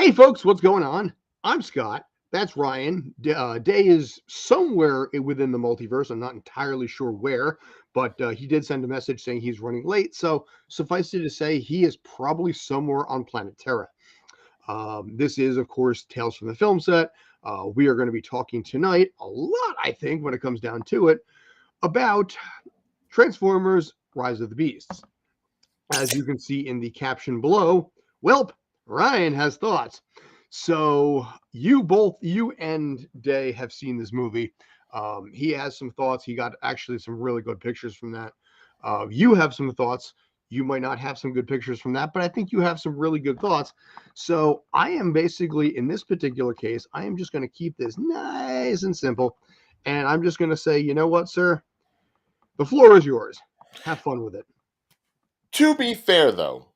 Hey, folks, what's going on? I'm Scott. That's Ryan. Day is somewhere within the multiverse. I'm not entirely sure where, but he did send a message saying he's running late. So suffice it to say, he is probably somewhere on planet Terra. This is, of course, Tales from the Film Set. We are going to be talking tonight a lot, I think, when it comes down to it, about Transformers Rise of the Beasts. As you can see in the caption below, welp, Ryan has thoughts. So you and Day have seen this movie. He has some thoughts. He got actually some really good pictures from that. You have some thoughts. You might not have some good pictures from that, but I think you have some really good thoughts. So I am basically, in this particular case, I am just going to keep this nice and simple. And I'm just going to say, you know what, sir? The floor is yours. Have fun with it. To be fair, though,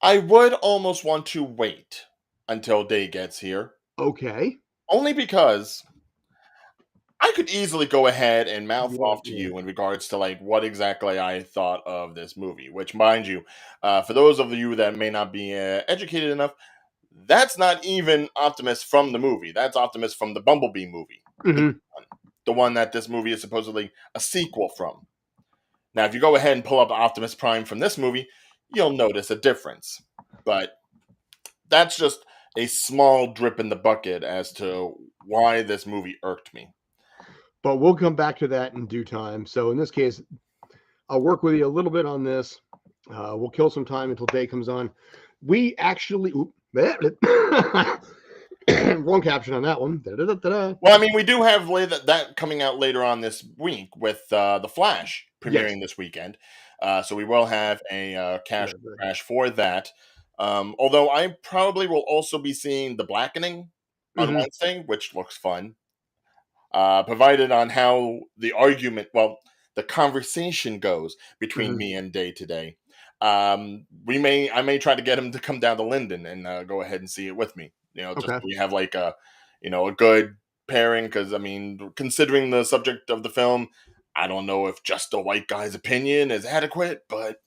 I would almost want to wait until Day gets here, Okay. only because I could easily go ahead and mouth Yeah, off to yeah. you in regards to like what exactly I thought of this movie. Which, mind you, for those of you that may not be educated enough, that's not even Optimus from the movie. That's Optimus from the Bumblebee movie, Hmm. the one that this movie is supposedly a sequel from. Now, if you go ahead and pull up Optimus Prime from this movie, you'll notice a difference. But that's just a small drip in the bucket as to why this movie irked me. But we'll come back to that in due time. So in this case, I'll work with you a little bit on this. We'll kill some time until Day comes on. We actually wrong caption on that one. Da-da-da-da-da. Well, I mean, we do have that coming out later on this week with The Flash Yes. premiering this weekend. So we will have a cash Right. crash for that. Although I probably will also be seeing The Blackening on Mhm. Wednesday, which looks fun. Provided on how the conversation goes between Mhm. me and Day today. I may try to get him to come down to Linden and go ahead and see it with me. Just Okay. so we have like a good pairing. Because I mean, considering the subject of the film, I don't know if just a white guy's opinion is adequate, but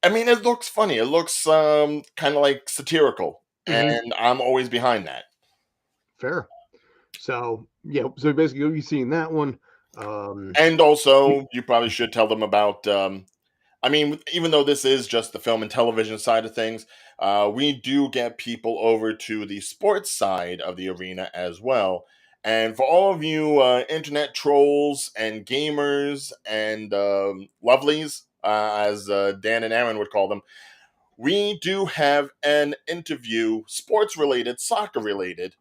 I mean, it looks funny. It looks kind of like satirical, Mhm. and I'm always behind that. Fair. So yeah. So basically, you'll be seeing that one. Um, And also, you probably should tell them about. I mean, even though this is just the film and television side of things, we do get people over to the sports side of the arena as well. And for all of you internet trolls and gamers and lovelies, as Dan and Aaron would call them, we do have an interview, sports related, soccer related,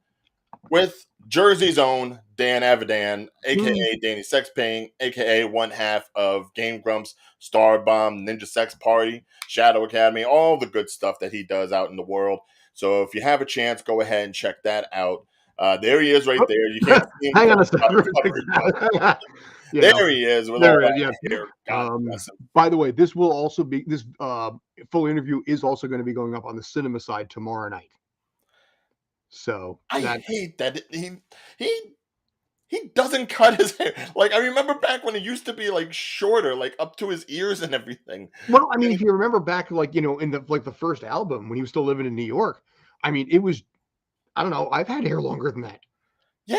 with Jersey's own Dan Avidan, mm, aka Danny Sexpayne, aka one half of Game Grumps, Star Bomb, Ninja Sex Party, Shadow Academy, all the good stuff that he does out in the world. So if you have a chance, go ahead and check that out. There he is right oh, there. You can't see him hang because on a he's got it covered, but second. Yeah. there he is with all There it is. that Yeah. hair. God bless him. By the way, this will also be this full interview is also going to be going up on the cinema side tomorrow night. So I that hate that he he doesn't cut his hair. Like I remember back when it used to be like shorter, like up to his ears and everything. well, I mean, if you remember back, like in the first album when he was still living in New York, I mean, it was I don't know. I've had hair longer than that, Yeah.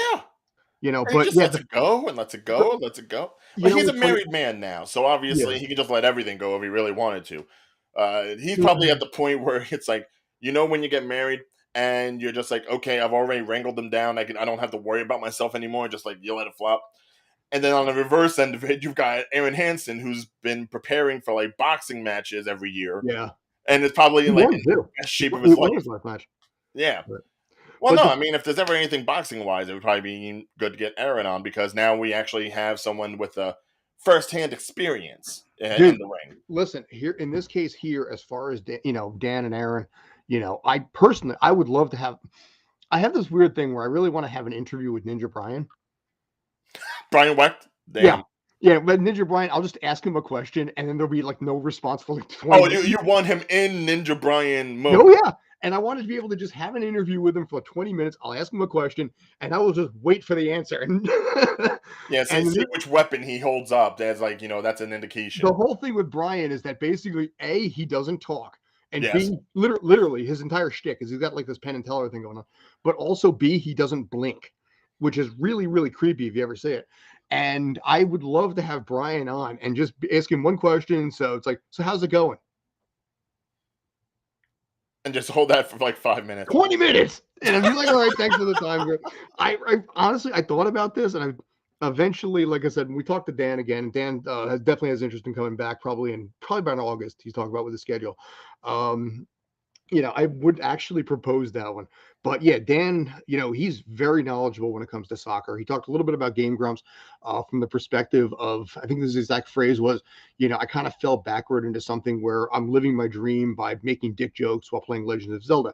And he but just yeah, lets it go and lets it but go and lets it go. you But know he's a what's funny? married man now, so Yeah. obviously he can just let everything go if he really wanted to. He's probably Mhm. at the point where it's like, when you get married and you're just like, okay, I've already wrangled them down. I don't have to worry about myself anymore. Just like you let it flop. And then on the reverse end of it, you've got Aaron Hansen, who's been preparing for like boxing matches every year, Yeah. and is probably He like won in the too. best shape of He his won his life. last match. Yeah. But, Well, but no, the I mean, if there's ever anything boxing wise, it would probably be good to get Aaron on because now we actually have someone with a first-hand experience in dude, the ring. listen here in this case here, as far as Dan and Aaron, I personally I would love to have. I have this weird thing where I really want to have an interview with Ninja Brian. Brian Wecht, Yeah. damn. Yeah, but Ninja Brian, I'll just ask him a question and then there'll be like no response for like 20 Oh, minutes. you want him in Ninja Brian Oh mode? yeah. And I wanted to be able to just have an interview with him for 20 minutes. I'll ask him a question and I will just wait for the answer. And Yeah, and see which weapon he holds up. That's like that's an the indication. whole thing with Brian is that basically A, he doesn't talk. And Yes. B, literally, his entire shtick is he's got like this Penn and Teller thing going on. But also B, he doesn't blink, which is really, really creepy if you ever see it. And I would love to have Brian on and just ask him one question. So it's like, so how's it going? And just hold that for like 5 minutes. 20 minutes. And I'd be like, all right, thanks for the time. I honestly, I thought about this and I eventually, like I said, we talked to Dan again. Dan definitely has interest in coming back probably by in August. He's talking about with the schedule. I would actually propose that one. But yeah, Dan, he's very knowledgeable when it comes to soccer. He talked a little bit about Game Grumps from the perspective of, I think his exact phrase was, I kind of fell backward into something where I'm living my dream by making dick jokes while playing Legends of Zelda.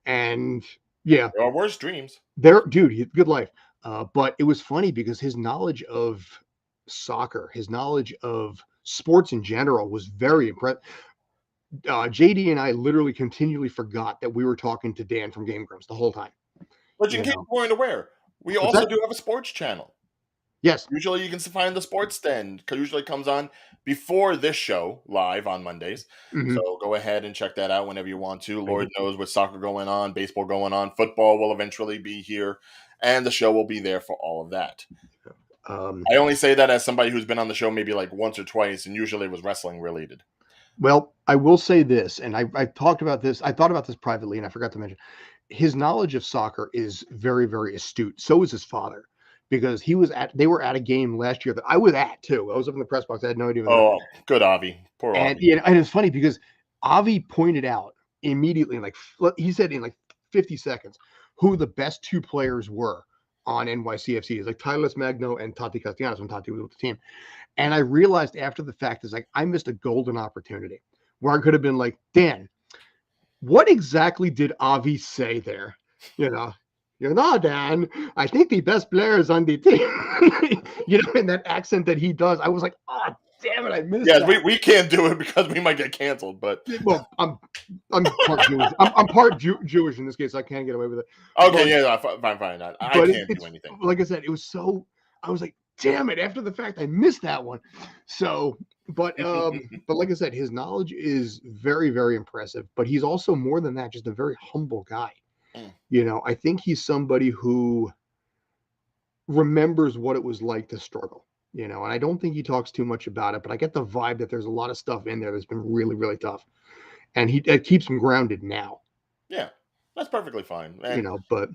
And yeah, There are worse dreams. dude, good life. But it was funny because his knowledge of soccer, his knowledge of sports in general was very impressive. JD and I literally continually forgot that we were talking to Dan from Game Grumps the whole time. But in You case know, you weren't aware, we what's also that? do have a sports channel. Yes. Usually you can find the sports stand. Usually comes on before this show live on Mondays. Hmm. So go ahead and check that out whenever you want to. Thank Lord you. knows with soccer going on, baseball going on, football will eventually be here, and the show will be there for all of that. Um, I only say that as somebody who's been on the show maybe like once or twice, and usually it was wrestling related. well, I will say this, and I talked about this. I thought about this privately, and I forgot to mention his knowledge of soccer is very, very astute. So is his father, because they were at a game last year that I was at too. I was up in the press box. I had no idea. Oh, good Avi. Poor And Avi. yeah, and it's funny because Avi pointed out immediately, like he said in like 50 seconds, who the best two players were on NYCFC. Is like Tyler Magno and Tati Castellanos when Tati was with the team. And I realized after the fact is like I missed a golden opportunity where I could have been like, Dan, what exactly did Avi say there? You know, Dan, I think the best player is on the team. In that accent that he does, I was like, oh, damn it, I missed Yes, that. we can't do it because we might get canceled, but Well, I'm part Jewish. I'm part Jewish in this case. So I can't get away with it. okay, But yeah, no, fine. I but can't do it's anything. like I said, it was so. I was like, damn it! After the fact, I missed that one. So, but like I said, his knowledge is very, very impressive. But he's also more than that, just a very humble guy. Mm. I think he's somebody who remembers what it was like to struggle. And I don't think he talks too much about it, but I get the vibe that there's a lot of stuff in there that's been really, really tough, and it keeps him grounded now. Yeah, that's perfectly fine. You And know, but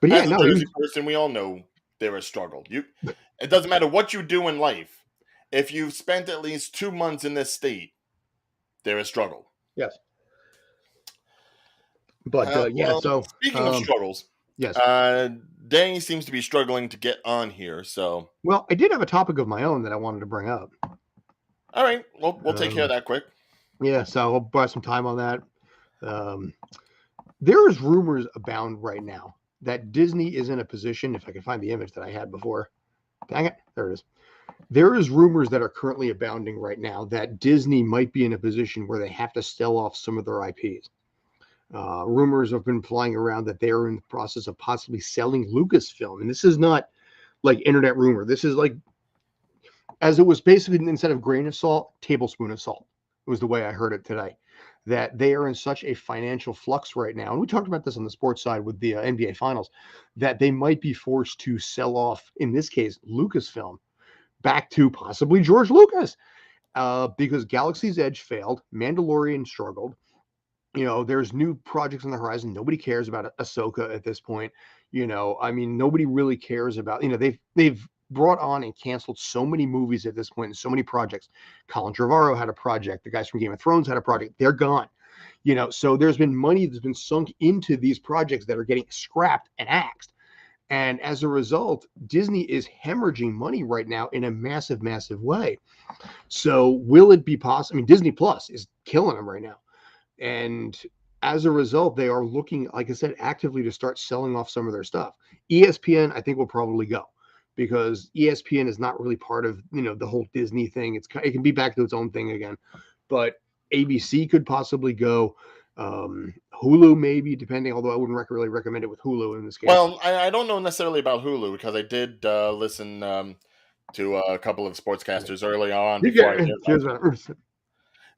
as yeah, a no, Jersey person, we all know there is struggle. It doesn't matter what you do in life. If you've spent at least 2 months in this state, there is struggle. yes, but yeah. Well, So speaking of struggles, yes. Danny seems to be struggling to get on here. So, Well, I did have a topic of my own that I wanted to bring up. all right, we'll take care of Um, that quick. yeah, so I'll buy some time on that. Um, there is rumors abound right now that Disney is in a position. If I can find the image that I had before, dang it, there it is. There is rumors that are currently abounding right now that Disney might be in a position where they have to sell off some of their IPs. Rumors have been flying around that they are in the process of possibly selling Lucasfilm, and this is not like internet rumor. This is like, as it was basically instead of grain of salt, tablespoon of salt. It was the way I heard it today. That they are in such a financial flux right now, and we talked about this on the sports side with the NBA Finals, that they might be forced to sell off, in this case, Lucasfilm, back to possibly George Lucas, because Galaxy's Edge failed, Mandalorian struggled. There's new projects on the horizon. Nobody cares about Ahsoka at this point. I mean, nobody really cares about. They've brought on and canceled so many movies at this point, and so many projects. Colin Trevorrow had a project. The guys from Game of Thrones had a project. They're gone. So there's been money that's been sunk into these projects that are getting scrapped and axed. And as a result, Disney is hemorrhaging money right now in a massive, massive way. So will it be possible? I mean, Disney Plus is killing them right now. And as a result, they are looking, like I said, actively to start selling off some of their stuff. ESPN, I think, will probably go because ESPN is not really part of the whole Disney thing. It can be back to its own thing again, but ABC could possibly go. Hulu maybe, depending. Although I wouldn't really recommend it with Hulu in this case. Well, I don't know necessarily about Hulu because I did listen to a couple of sportscasters early on before I Cheers, did. man.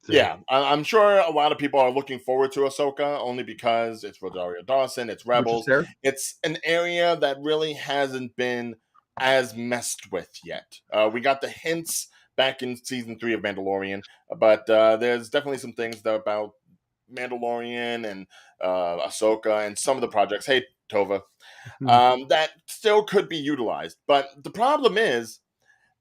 So, Yeah, I'm sure a lot of people are looking forward to Ahsoka only because it's Rosario Dawson, it's which is Rebels. fair. It's an area that really hasn't been as messed with yet. We got the hints back in season 3 of Mandalorian, but there's definitely some things that about Mandalorian and Ahsoka and some of the projects. Hey, Tova, Mhm. that still could be utilized. But the problem is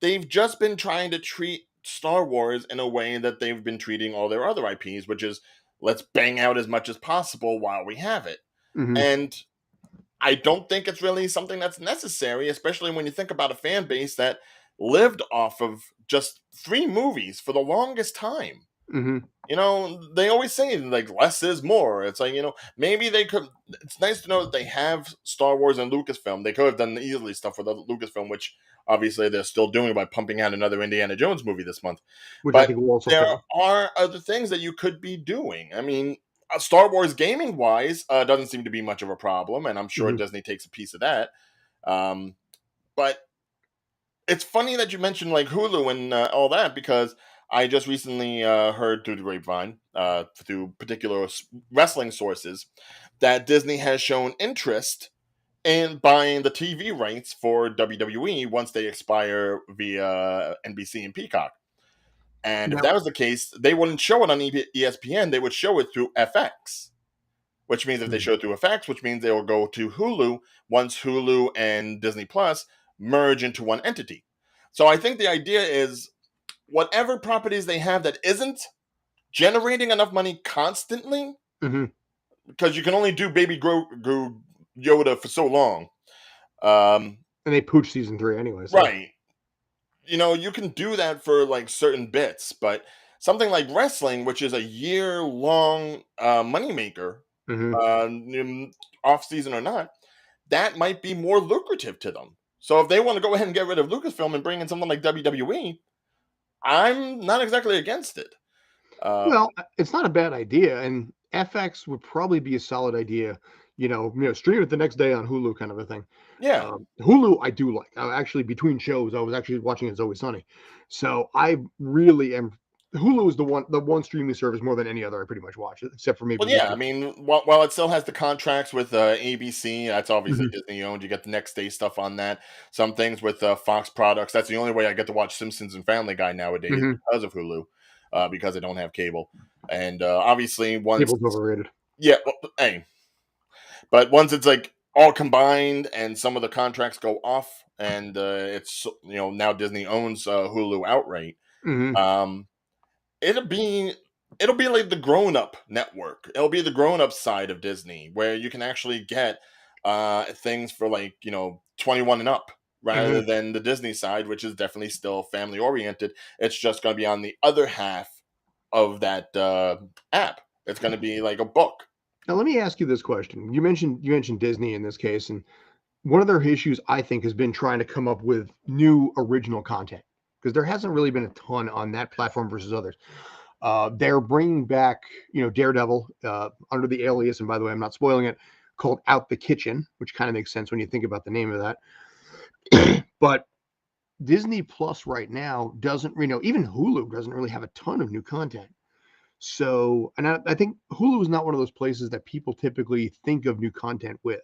they've just been trying to treat Star Wars in a way that they've been treating all their other IPs, which is let's bang out as much as possible while we have it. Mhm. And I don't think it's really something that's necessary, especially when you think about a fan base that lived off of just 3 movies for the longest time. Mhm. They always say like less is more. It's like, maybe they could. It's nice to know that they have Star Wars and Lucasfilm. They could have done the easily stuff with the Lucasfilm, which obviously they're still doing by pumping out another Indiana Jones movie this month. Which I But think will also there fail. are other things that you could be doing. I mean, Star Wars gaming wise doesn't seem to be much of a problem, and I'm sure Mhm. Disney takes a piece of that. Um, but it's funny that you mentioned like Hulu and all that because I just recently heard through the grapevine, through particular wrestling sources, that Disney has shown interest in buying the TV rights for WWE once they expire via NBC and Peacock. And if Now, that was the case, they wouldn't show it on ESPN; they would show it through FX. Which means if they mhm. show it through FX, which means they will go to Hulu once Hulu and Disney Plus merge into one entity. So I think the idea is whatever properties they have that isn't generating enough money constantly, Mhm. because you can only do Baby Yoda for so long. Um, And they pooch season 3 anyway, so. right. You can do that for like certain bits, but something like wrestling, which is a year long moneymaker, Mhm. off season or not, that might be more lucrative to them. So if they want to go ahead and get rid of Lucasfilm and bring in something like WWE, I'm not exactly against it. Uh, Well, it's not a bad idea, and FX would probably be a solid idea. Stream it the next day on Hulu, kind of a thing. yeah. Hulu, I do like. Actually, between shows, I was actually watching It's Always Sunny, so I really am. Hulu is the one streaming service more than any other I pretty much watch, except for maybe Well, yeah. weekly. I mean, while it still has the contracts with ABC, that's obviously Mhm. Disney owned. You get the next day stuff on that. Some things with Fox products. That's the only way I get to watch Simpsons and Family Guy nowadays Mhm. because of Hulu, because I don't have cable. And obviously, once Cable's overrated. yeah, well, hey, but once it's like all combined and some of the contracts go off, and it's now Disney owns Hulu outright. Mhm. Um, it'll be it'll be like the grown up network. It'll be the grown up side of Disney where you can actually get things for like 21 and up rather Mhm. than the Disney side, which is definitely still family oriented. It's just going to be on the other half of that app. It's going to be like a book. Now, let me ask you this question. You mentioned Disney in this case, and one of their issues, I think, has been trying to come up with new original content because there hasn't really been a ton on that platform versus others. They're bringing back, Daredevil under the alias, and by the way, I'm not spoiling it, called Out the Kitchen, which kind of makes sense when you think about the name of that. But Disney Plus right now doesn't, even Hulu doesn't really have a ton of new content. So, and I think Hulu is not one of those places that people typically think of new content with.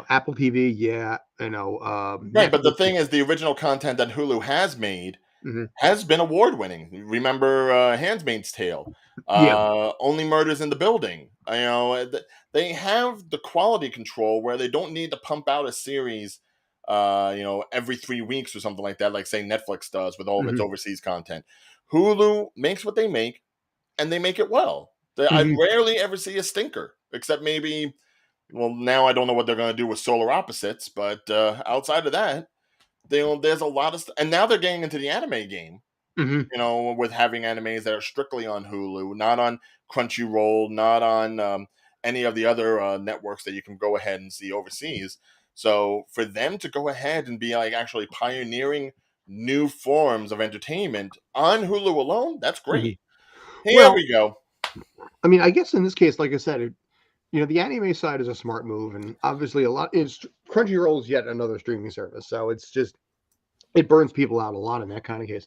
Apple TV, yeah, Right, but the Netflix. thing is, the original content that Hulu has made Mhm. has been award winning. Remember Handmaid's Tale, Yeah. Only Murders in the Building. They have the quality control where they don't need to pump out a series, every 3 weeks or something like that, like say Netflix does with all of its Mhm. overseas content. Hulu makes what they make, and they make it well. I Mhm. rarely ever see a stinker, except maybe. Well, now I don't know what they're going to do with Solar Opposites, but outside of that, there's a lot of and now they're getting into the anime game, Mhm. with having animes that are strictly on Hulu, not on Crunchyroll, not on any of the other networks that you can go ahead and see overseas. So for them to go ahead and be like actually pioneering new forms of entertainment on Hulu alone, that's Mhm. great. Here Well, we go. I mean, I guess in this case, like I said, the anime side is a smart move, and obviously a lot is Crunchyroll is yet another streaming service, so it's just it burns people out a lot in that kind of case.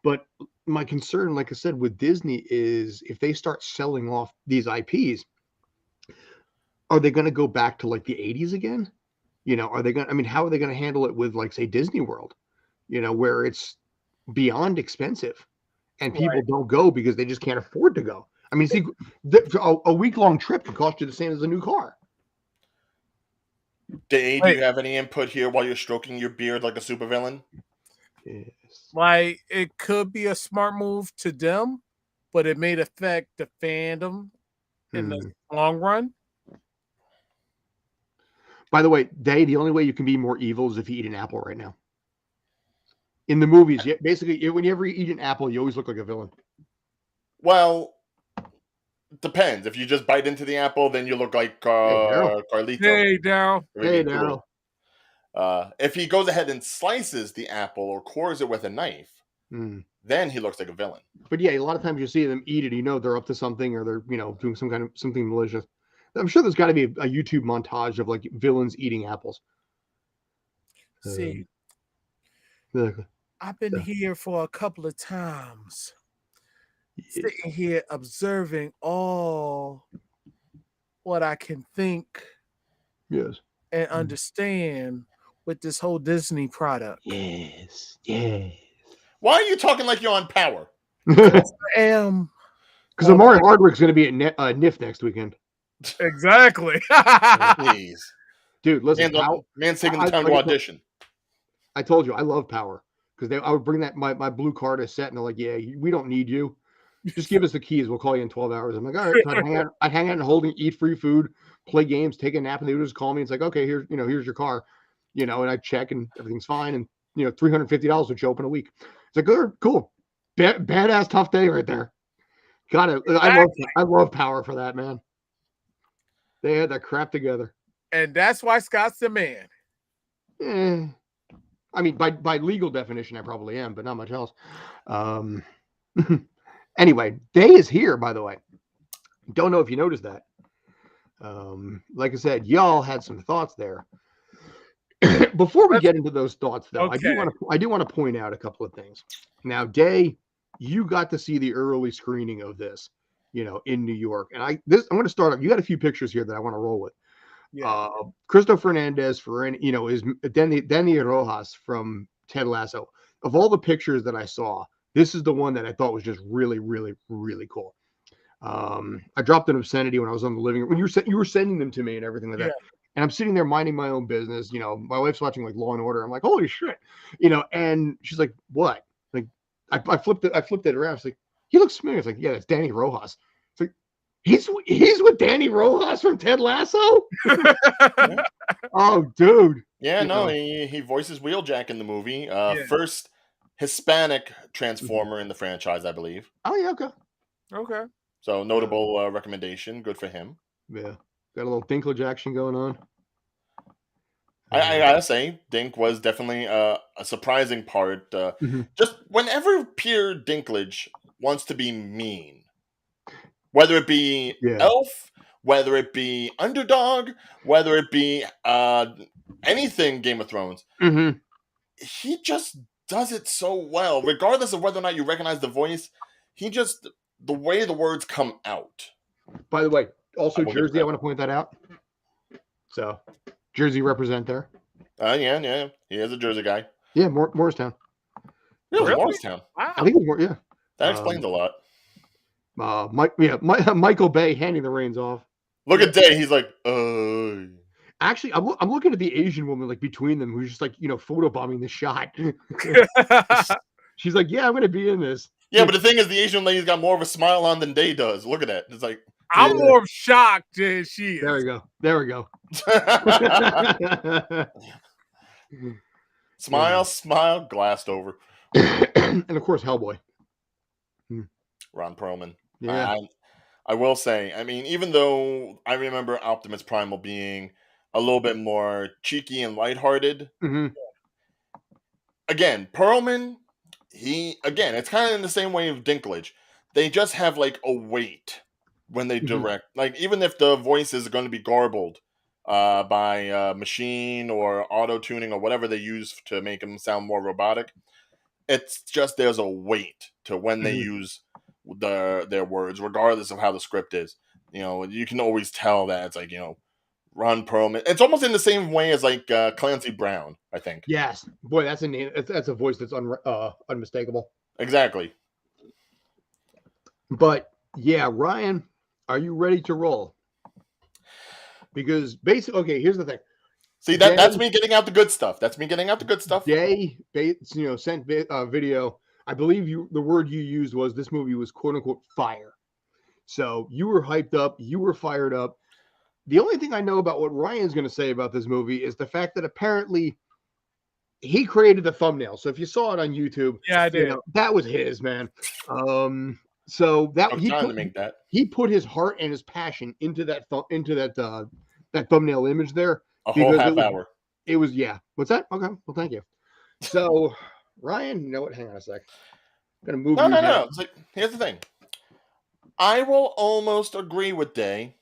But my concern, like I said, with Disney is if they start selling off these IPs, are they going to go back to like the 80s again? Are they going to, I mean, how are they going to handle it with like, say, Disney World, where it's beyond expensive and people Right. don't go because they just can't afford to go? I mean, see, a week-long trip could cost you the same as a new car. Dave, do Wait, you have any input here while you're stroking your beard like a supervillain? Yes. like it could be a smart move to them, but it may affect the fandom in the long run. By the way, the only way you can be more evil is if you eat an apple right now. In the movies, basically, whenever you eat an apple, you always look like a villain. Well, depends. If you just bite into the apple, then you look like Hey, Daryl. Carlito. Hey, Daryl. Hey, Really Daryl. cool. If he goes ahead and slices the apple or cores it with a knife, then he looks like a villain. But yeah, a lot of times you see them eat it, they're up to something or they're, doing something malicious. I'm sure there's got to be a YouTube montage of like villains eating apples. See, Exactly. I've been here for a couple of times, sitting here observing all what I can think Yes. and understand with this whole Disney product. Yes. Yes. Why are you talking like you're on Power? Because I am Amari Hardwick's going to be at NIF next weekend. exactly. Jeez. Dude, listen, man's taking the time to audition. I told you, I love Power because I would bring my blue card as set, and they're like, "Yeah, we don't need you. Just give us the keys. We'll call you in 12 hours." I'm like, "All right." So I'd hang out and eat free food, play games, take a nap, and they would just call me. It's like, "Okay, here's your car," and I check and everything's fine, and $350 would show up in a week. It's like, "Good, cool, badass, tough day right there." Got it. Exactly. I love Power for that, man. They had that crap together, and that's why Scott's the man. I mean, by legal definition, I probably am, but not much else. Anyway, Day is here, by the way. Don't know if you noticed that. Like I said, y'all had some thoughts there. Before we get into those thoughts, though, Okay. I do want to point out a couple of things. Now, Day, you got to see the early screening of this, in New York, and I'm going to start off. You got a few pictures here that I want to roll with. Yeah. Cristo Fernandez is Danny Rojas from Ted Lasso. Of all the pictures that I saw, this is the one that I thought was just really, really, really cool. I dropped an obscenity when I was on the living room. When you were sending them to me and everything like that. And I'm sitting there minding my own business. My wife's watching like Law and Order. I'm like, holy shit, and she's like, what? Like, I flipped it around. She's like, he looks familiar. It's like, yeah, that's Danny Rojas. It's like, he's with Danny Rojas from Ted Lasso. Oh, dude. Yeah, no, he voices Wheeljack in the movie. First Hispanic Transformer in the franchise, I believe. Oh yeah, okay. Okay. So notable recommendation. Good for him. Yeah, got a little Dinklage action going on. I gotta say, Dink was definitely a surprising part. Just whenever Peter Dinklage wants to be mean, whether it be Elf, whether it be Underdog, whether it be anything Game of Thrones, he just does it so well. Regardless of whether or not you recognize the voice, the way the words come out. By the way, also Jersey, I want to point that out. So, Jersey represent there. Yeah. He is a Jersey guy. Yeah, Morristown. Really? Morristown? Wow. I think it's more, yeah. That explains a lot. Michael Bay handing the reins off. Look at Day. He's like, Actually, I'm looking at the Asian woman like between them who's just like, photobombing the shot. She's like, yeah, I'm going to be in this. Yeah, but the thing is, the Asian lady's got more of a smile on than Day does. Look at that. It's like, I'm more shocked than she is. There we go. Smile, glassed over. And of course, Hellboy. Ron Perlman. Yeah. I will say, I mean, even though I remember Optimus Primal being a little bit more cheeky and lighthearted, again, Perlman, it's kind of in the same way of Dinklage. They just have like a weight when they direct. Like, even if the voice is going to be garbled by machine or auto tuning or whatever they use to make them sound more robotic, It's just there's a weight to when they Mhm. use their words, regardless of how the script is. You can always tell that it's like Ron Perlman. It's almost in the same way as like Clancy Brown, I think. Yes, boy, that's a name. That's a voice that's unmistakable. Exactly. But yeah, Ryan, are you ready to roll? Because basically, okay, here's the thing. See, Day, that's me getting out the good stuff. That's me getting out the good stuff. Day, sent video. I believe the word you used was this movie was quote unquote fire. So you were hyped up, you were fired up. The only thing I know about what Ryan's going to say about this movie is the fact that apparently he created the thumbnail. So if you saw it on YouTube, Yeah, I did. that was his, man. So that I'm trying to make that. he put his heart and his passion into that that thumbnail image there A whole because half hour. it was yeah. What's that? Okay, well, thank you. So Ryan, you know what? Hang on a sec. I'm gonna move. No. It's like, here's the thing. I will almost agree with Day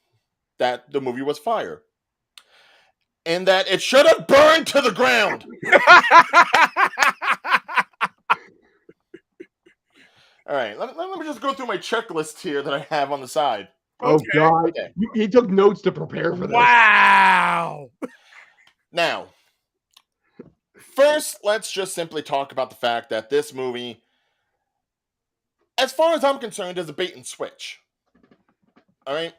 that the movie was fire, and that it should have burned to the ground. All right, let me just go through my checklist here that I have on the side. Oh Okay. God, Okay. he took notes to prepare for this. Wow. Now, first, let's just simply talk about the fact that this movie, as far as I'm concerned, is a bait and switch. All right?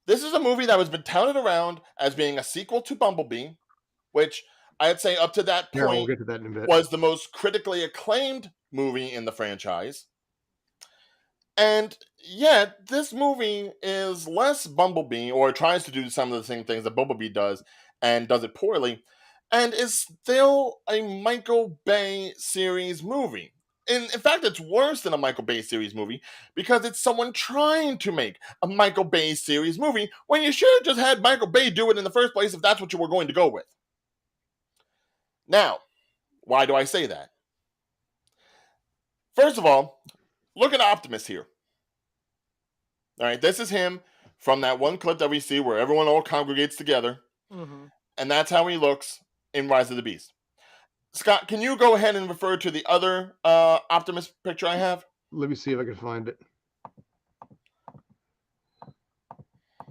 This is a movie that has been touted around as being a sequel to Bumblebee, which I'd say up to that Yeah, we'll point get to that in a bit. was the most critically acclaimed movie in the franchise. And yet, this movie is less Bumblebee, or tries to do some of the same things that Bumblebee does, and does it poorly, and is still a Michael Bay series movie. In fact, it's worse than a Michael Bay series movie because it's someone trying to make a Michael Bay series movie when you should have just had Michael Bay do it in the first place if that's what you were going to go with. Now, why do I say that? First of all, look at Optimus here. All right, this is him from that one clip that we see where everyone all congregates together. Mm-hmm. And that's how he looks in Rise of the Beast. Scott, can you go ahead and refer to the other Optimus picture I have? Let me see if I can find it.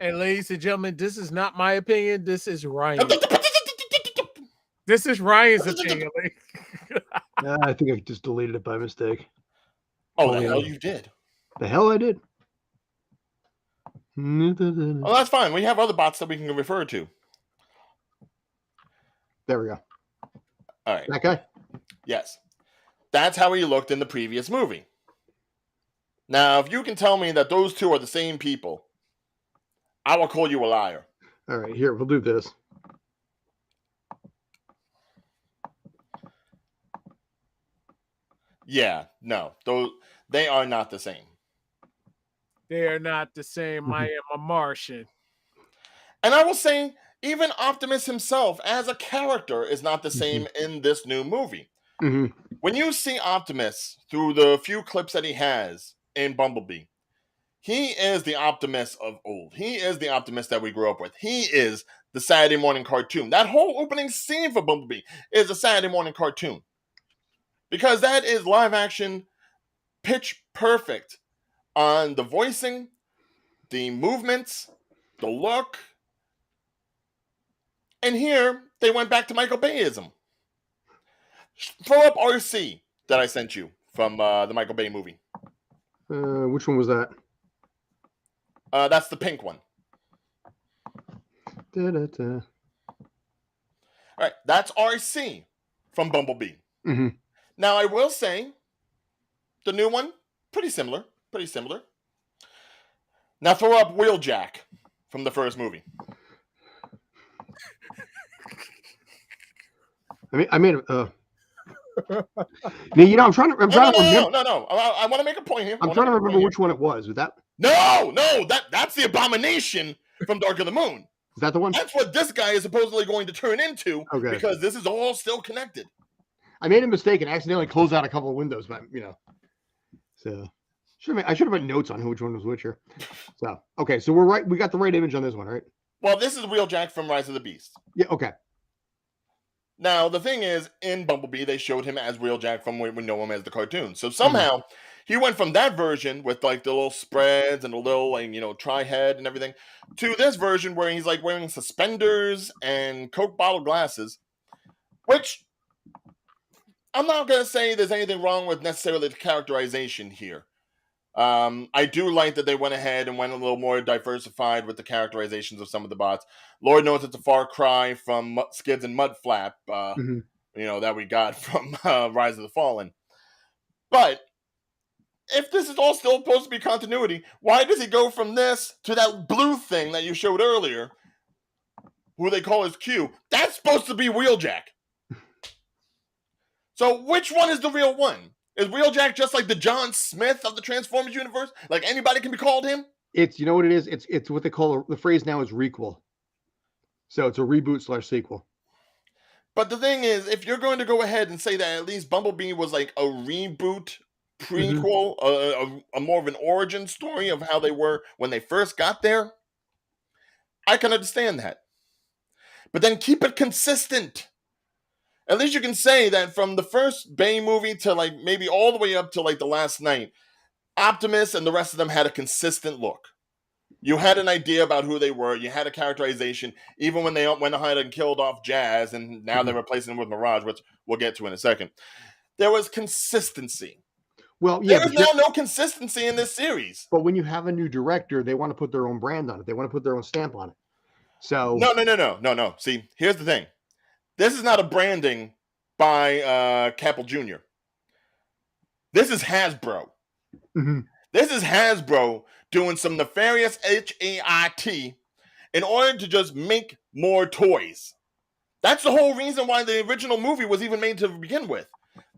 And ladies and gentlemen, this is not my opinion. This is Ryan. This is Ryan's opinion. I think I just deleted it by mistake. Oh, the hell you did. The hell I did. Oh, that's fine. We have other bots that we can refer to. There we go. All right. That guy? Yes. That's how he looked in the previous movie. Now, if you can tell me that those two are the same people, I will call you a liar. All right, here, we'll do this. Yeah, no. They are not the same. They are not the same. I am a Martian. And I will say, even Optimus himself as a character is not the same in this new movie. Mm-hmm. When you see Optimus through the few clips that he has in Bumblebee, he is the Optimus of old. He is the Optimus that we grew up with. He is the Saturday morning cartoon. That whole opening scene for Bumblebee is a Saturday morning cartoon. Because that is live action, pitch perfect on the voicing, the movements, the look. And here, they went back to Michael Bayism. Throw up RC that I sent you from the Michael Bay movie. Which one was that? That's the pink one. Da-da-da. All right, that's RC from Bumblebee. Mm-hmm. Now, I will say, the new one, pretty similar. Now, throw up Wheeljack from the first movie. I mean, you know, I'm trying to remember. No. I want to make a point here. I'm trying to remember which one it was. Was that? No, that's the Abomination from Dark of the Moon. Is that the one? That's what this guy is supposedly going to turn into, okay. Because this is all still connected. I made a mistake and accidentally closed out a couple of windows, but you know, so I should have put notes on which one was which here. So okay, so we're right. We got the right image on this one, right? Well, this is Wheeljack from Rise of the Beast. Yeah. Okay. Now, the thing is, in Bumblebee, they showed him as Wheeljack from when we know him as the cartoon. So Mhm. somehow he went from that version with like the little spreads and the little, like, tri-head and everything, to this version where he's like wearing suspenders and Coke bottle glasses, which I'm not going to say there's anything wrong with necessarily the characterization here. I do like that they went ahead and went a little more diversified with the characterizations of some of the bots. Lord knows it's a far cry from Skids and Mudflap, Mhm. that we got from Rise of the Fallen. But if this is all still supposed to be continuity, why does he go from this to that blue thing that you showed earlier, who they call as Q? That's supposed to be Wheeljack. So which one is the real one? Is Wheeljack just like the John Smith of the Transformers universe? Like anybody can be called him? It's, you know what it is? It's what they call the phrase now is requel. So it's a reboot / sequel. But the thing is, if you're going to go ahead and say that at least Bumblebee was like a reboot prequel, a more of an origin story of how they were when they first got there, I can understand that. But then keep it consistent. At least you can say that from the first Bay movie to like maybe all the way up to like the last night, Optimus and the rest of them had a consistent look. You had an idea about who they were. You had a characterization, even when they went ahead and killed off Jazz, and now they're replacing him with Mirage, which we'll get to in a second. There was consistency. Well, yeah, There is now no consistency in this series. but when you have a new director, they want to put their own brand on it. They want to put their own stamp on it. So No. See, here's the thing. This is not a branding by Capel Jr. This is Hasbro. mm-hmm. This is Hasbro doing some nefarious HAIT in order to just make more toys. That's the whole reason why the original movie was even made to begin with.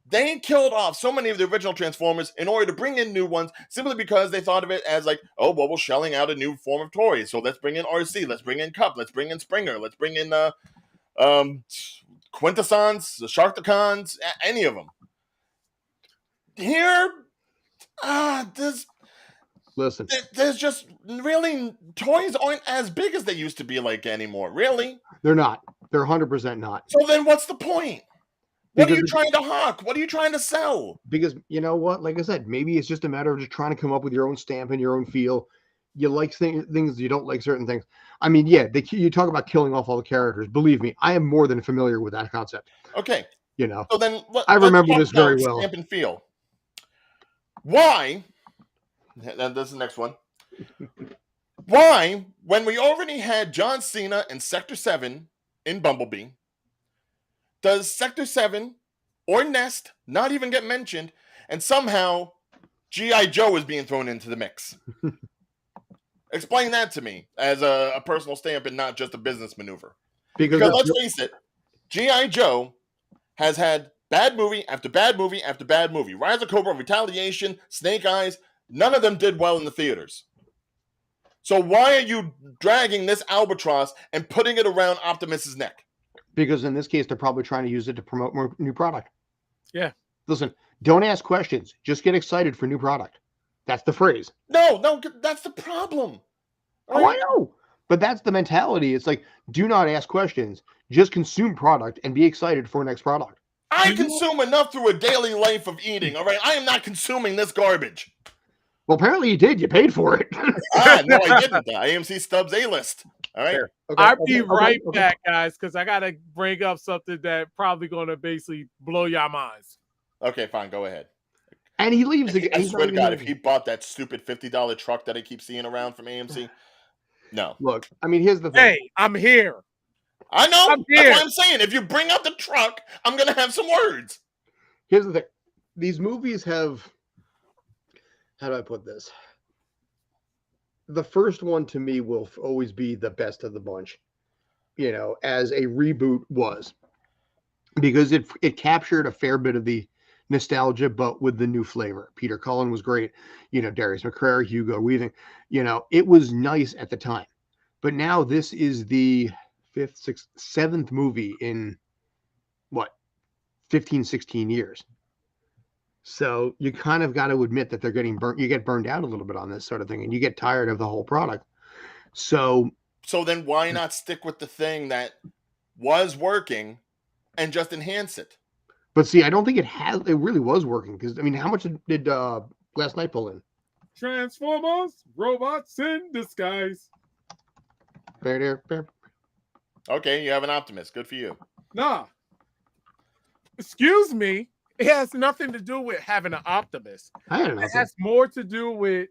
They killed off so many of the original Transformers in order to bring in new ones simply because they thought of it as like, oh, well, we're shelling out a new form of toys. So let's bring in RC, let's bring in Cup, let's bring in Springer, let's bring in Quintessons, the Sharkticons, any of them. Here, Listen, there's just really toys aren't as big as they used to be like anymore. Really, they're not. They're 100% not. So then, what's the point? What are you trying to hawk? What are you trying to sell? Because you know what? Like I said, maybe it's just a matter of just trying to come up with your own stamp and your own feel. You like things, you don't like certain things. I mean, yeah, you talk about killing off all the characters. Believe me, I am more than familiar with that concept. Okay. You know, so then I remember this very well. Stamp and feel. Why? That's the next one. Why, when we already had John Cena and Sector 7 in Bumblebee, does Sector 7 or Nest not even get mentioned, and somehow G.I. Joe is being thrown into the mix? Explain that to me as a personal stamp and not just a business maneuver. Because let's face it, G.I. Joe has had bad movie after bad movie after bad movie. Rise of Cobra, Retaliation, Snake Eyes, none of them did well in the theaters. So why are you dragging this albatross and putting it around Optimus's neck? Because in this case, they're probably trying to use it to promote more new product. Yeah. Listen, don't ask questions. Just get excited for new product. That's the phrase. No, that's the problem. Right? Oh, I know. But that's the mentality. It's like, do not ask questions. Just consume product and be excited for next product. I consume enough through a daily life of eating, all right? I am not consuming this garbage. Well, apparently you did. You paid for it. No, I didn't. The AMC Stubbs A-list. All right. Okay, I'll be right back, guys, because I got to bring up something that probably going to basically blow your minds. Okay, fine. Go ahead. And he leaves again. I swear to God, if he bought that stupid $50 truck that I keep seeing around from AMC, no. Look, I mean, here's the thing. Hey, I'm here. I know. That's what I'm saying. If you bring up the truck, I'm going to have some words. Here's the thing. These movies have, how do I put this? The first one to me will always be the best of the bunch, you know, as a reboot was. Because it captured a fair bit of the nostalgia, but with the new flavor. Peter Cullen was great. You know, Darius McCrary, Hugo Weaving. You know, it was nice at the time. But now this is the 5th, 6th, 7th movie in, 15, 16 years. So you kind of got to admit that they're getting burnt. You get burned out a little bit on this sort of thing, and you get tired of the whole product. So then why not stick with the thing that was working and just enhance it. But see, I don't think it really was working because I mean, how much did Last Night pull in? Transformers, robots in disguise. Fair. Okay, you have an Optimus. Good for you. Nah. Excuse me. It has nothing to do with having an Optimus. I had It nothing. has more to do with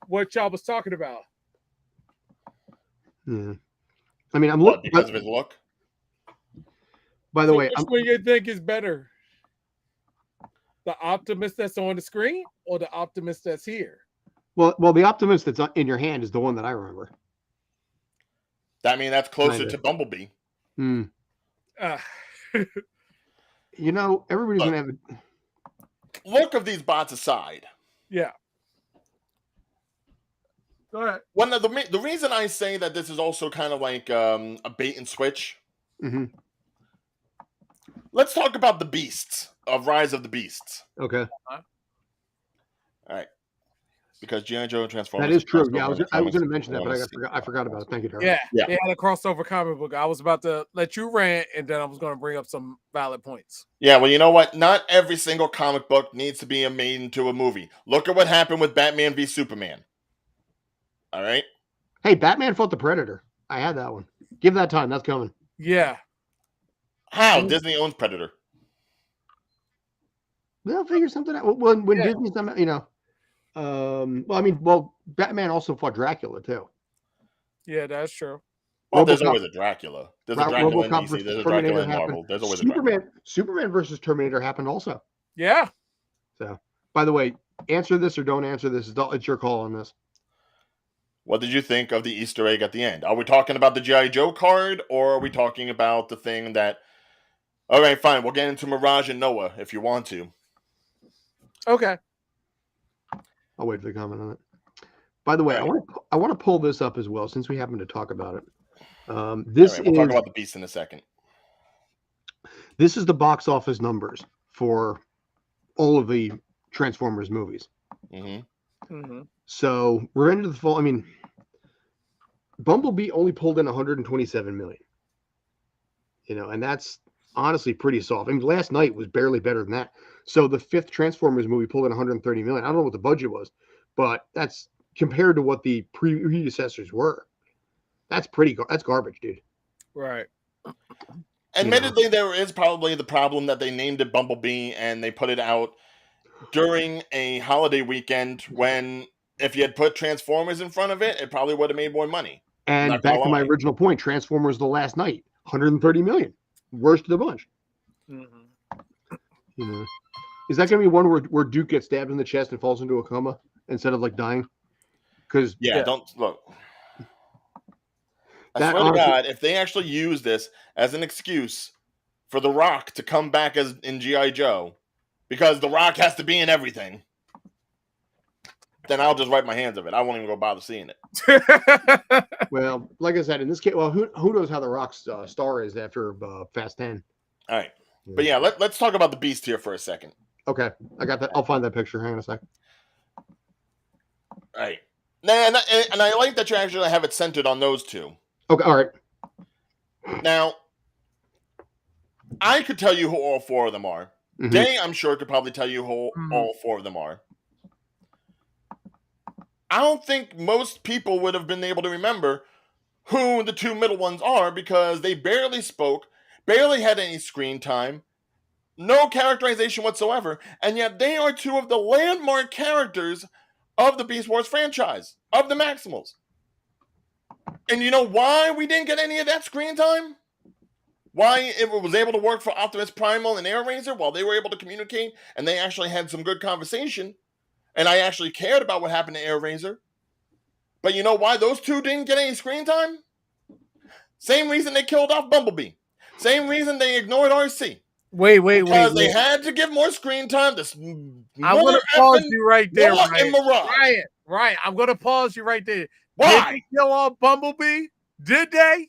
what y'all was talking about. Yeah. I mean, I'm What, looking. because of his look? By the way, which one you think is better? The Optimus that's on the screen or the Optimus that's here? well, the Optimus that's in your hand is the one that I remember. I mean, that's closer Kinda. to Bumblebee. Hmm. You know, everybody's Look. gonna have. Look of these bots aside. Yeah. Go ahead. One of the reason I say that this is also kind of like a bait and switch. Mm-hmm. Let's talk about the Beasts of Rise of the Beasts. Okay. All right. Because G.I. Joe and Transformers. That is true. crossover Yeah, I was in going to mention that, but comics. I forgot about it. Thank you, Darryl. Yeah, Yeah. they had a crossover comic book. I was about to let you rant, and then I was going to bring up some valid points. Yeah, well, you know what? Not every single comic book needs to be made into a movie. Look at what happened with Batman v Superman. All right. Hey, Batman fought the Predator. I had that one. Give that time. That's coming. Yeah. How? Disney owns Predator. They'll figure something out. When Yeah. Disney's done, you know. Batman also fought Dracula too. Yeah, that's true. Well, there's RoboCop- always a Dracula. There's a Dracula in RoboCop DC. versus There's a Terminator Dracula in happened. Marvel. There's always a Dracula. Superman versus Terminator happened also. Yeah. So, by the way, answer this or don't answer this. It's your call on this. What did you think of the Easter egg at the end? Are we talking about the G.I. Joe card, or are we talking about the thing that... All right, fine. We'll get into Mirage and Noah if you want to. Okay. I'll wait for the comment on it. By the way, Right. I want to pull this up as well since we happen to talk about it. We'll talk about the Beast in a second. This is the box office numbers for all of the Transformers movies. Mm-hmm. Mm-hmm. So we're into the fall. I mean, Bumblebee only pulled in 127 million. You know, and that's honestly pretty soft. I mean, Last Night was barely better than that. So the fifth Transformers movie pulled in 130 million. I don't know what the budget was, but that's compared to what the predecessors were. That's garbage, dude. Right. Admittedly, there is probably the problem that they named it Bumblebee and they put it out during a holiday weekend when if you had put Transformers in front of it, it probably would have made more money. And back to my original point, Transformers The Last Night, 130 million. Worst of the bunch. Mm-hmm. You know, is that going to be one where Duke gets stabbed in the chest and falls into a coma instead of like dying? Because don't look. I swear to God, if they actually use this as an excuse for The Rock to come back as in G.I. Joe, because The Rock has to be in everything, then I'll just wipe my hands of it. I won't even go bother seeing it. Well, like I said, in this case, well, who knows how The Rock's star is after Fast 10? All right. But yeah, let's talk about the Beast here for a second. Okay. I got that. I'll find that picture. Hang on a sec. All right. And I like that you actually have it centered on those two. Okay. All right. Now, I could tell you who all four of them are. Mm-hmm. Day, I'm sure, could probably tell you who all four of them are. I don't think most people would have been able to remember who the two middle ones are because they barely spoke, barely had any screen time, no characterization whatsoever, and yet they are two of the landmark characters of the Beast Wars franchise, of the Maximals. And you know why we didn't get any of that screen time? Why it was able to work for Optimus Primal and Air Razor while they were able to communicate and they actually had some good conversation. And I actually cared about what happened to Air Razor. But you know why those two didn't get any screen time? Same reason they killed off Bumblebee. Same reason they ignored RC. Wait. Because they had to give more screen time to I'm going to pause you right there, Ryan. Ryan, I'm going to pause you right there. Why? Did they kill off Bumblebee? Did they?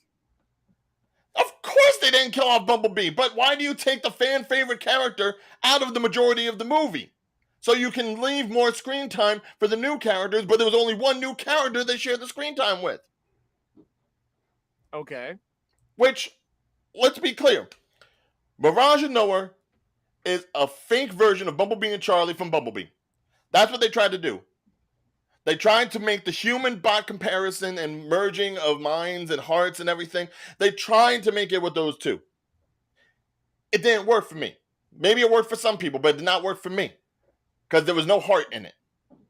Of course they didn't kill off Bumblebee, but why do you take the fan favorite character out of the majority of the movie? So you can leave more screen time for the new characters, but there was only one new character they shared the screen time with. Okay. Which, let's be clear, Mirage and Noah is a fake version of Bumblebee and Charlie from Bumblebee. That's what they tried to do. They tried to make the human bot comparison and merging of minds and hearts and everything. They tried to make it with those two. It didn't work for me. Maybe it worked for some people, but it did not work for me because there was no heart in it.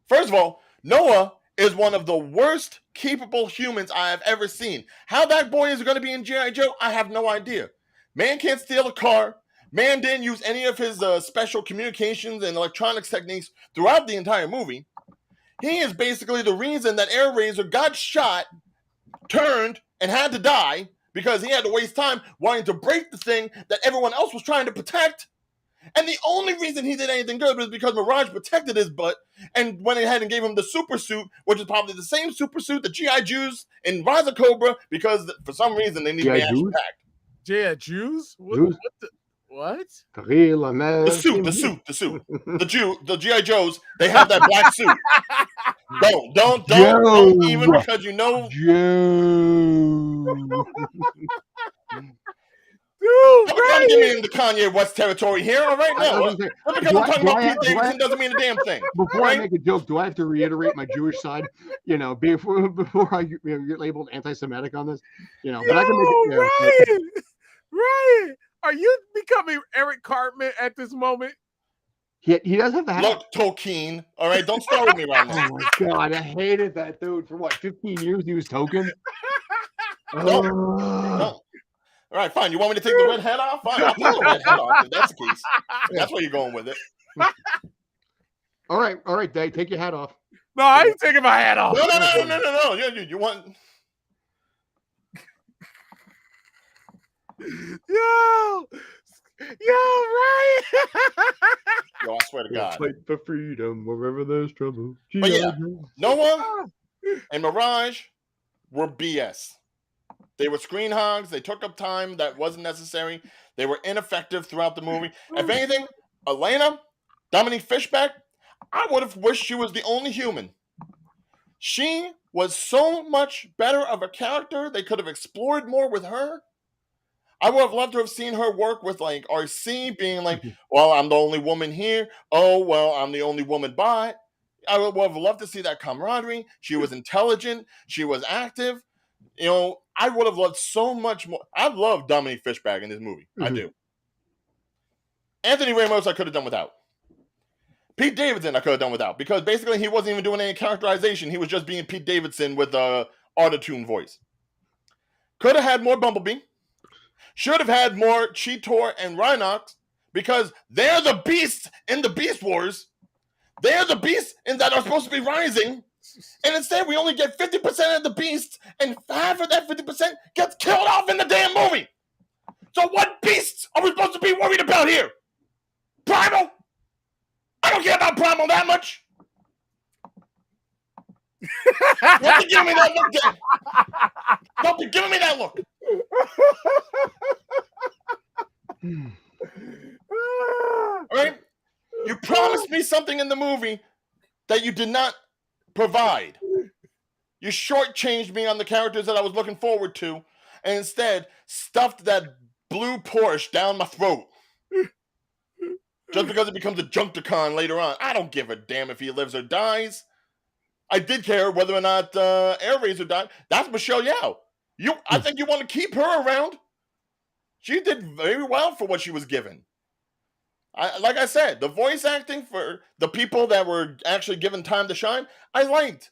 First of all, Noah is one of the worst capable humans I have ever seen. How that boy is going to be in G.I. Joe, I have no idea. Man can't steal a car. Man didn't use any of his special communications and electronics techniques throughout the entire movie. He is basically the reason that Air Razor got shot, turned, and had to die because he had to waste time wanting to break the thing that everyone else was trying to protect. And the only reason he did anything good was because Mirage protected his butt and went ahead and gave him the super suit, which is probably the same super suit that G.I. Jews in Rise of Cobra, because for some reason they need to be action packed. G.I. Jews? What? What? The suit. The G.I. Joes, they have that black suit. Don't even, because you know. Dude, don't get me into Kanye West territory here, all right? No, because I'm talking about Pete Davidson doesn't mean a damn thing. Before I make a joke, do I have to reiterate my Jewish side? Before I get labeled anti-Semitic on this, but I can make it. Ryan, are you becoming Eric Cartman at this moment? He does have that. Look, Tolkien, all right? Don't start with me right now. Oh my God, I hated that dude. For what, 15 years he was Token? No. All right, fine. You want me to take the red hat off? Fine, I'll take the red hat off if that's the case. That's where you're going with it. All right, Dave, take your hat off. No, I ain't taking my hat off. No. You want... Yo, right. Yo, I swear to God. Fight for freedom wherever there's trouble. But yeah, Noah and Mirage were BS. They were screen hogs. They took up time that wasn't necessary. They were ineffective throughout the movie. If anything, Elena, Dominique Fishback, I would have wished she was the only human. She was so much better of a character. They could have explored more with her. I would have loved to have seen her work with, like, RC being like, well, I'm the only woman here. Oh, well, I'm the only woman bot. I would have loved to see that camaraderie. She was intelligent. She was active. I would have loved so much more. I love Dominique Fishback in this movie. I do. Anthony Ramos, I could have done without. Pete Davidson, I could have done without, because basically he wasn't even doing any characterization. He was just being Pete Davidson with a auto-tune voice. Could have had more Bumblebee. Should have had more Cheetor and Rhinox, because they're the beasts in the Beast Wars. They're the beasts that are supposed to be rising. And instead, we only get 50% of the beasts, and half of that 50% gets killed off in the damn movie. So what beasts are we supposed to be worried about here? Primal? I don't care about Primal that much. Don't be giving me that look, Dan. Don't be giving me that look. All right? You promised me something in the movie that you did not provide. You shortchanged me on the characters that I was looking forward to, and instead stuffed that blue Porsche down my throat. Just because it becomes a Junkticon later on. I don't give a damn if he lives or dies. I did care whether or not Air Razor died. That's Michelle Yeoh. I think you want to keep her around. She did very well for what she was given. Like I said, the voice acting for the people that were actually given time to shine, I liked.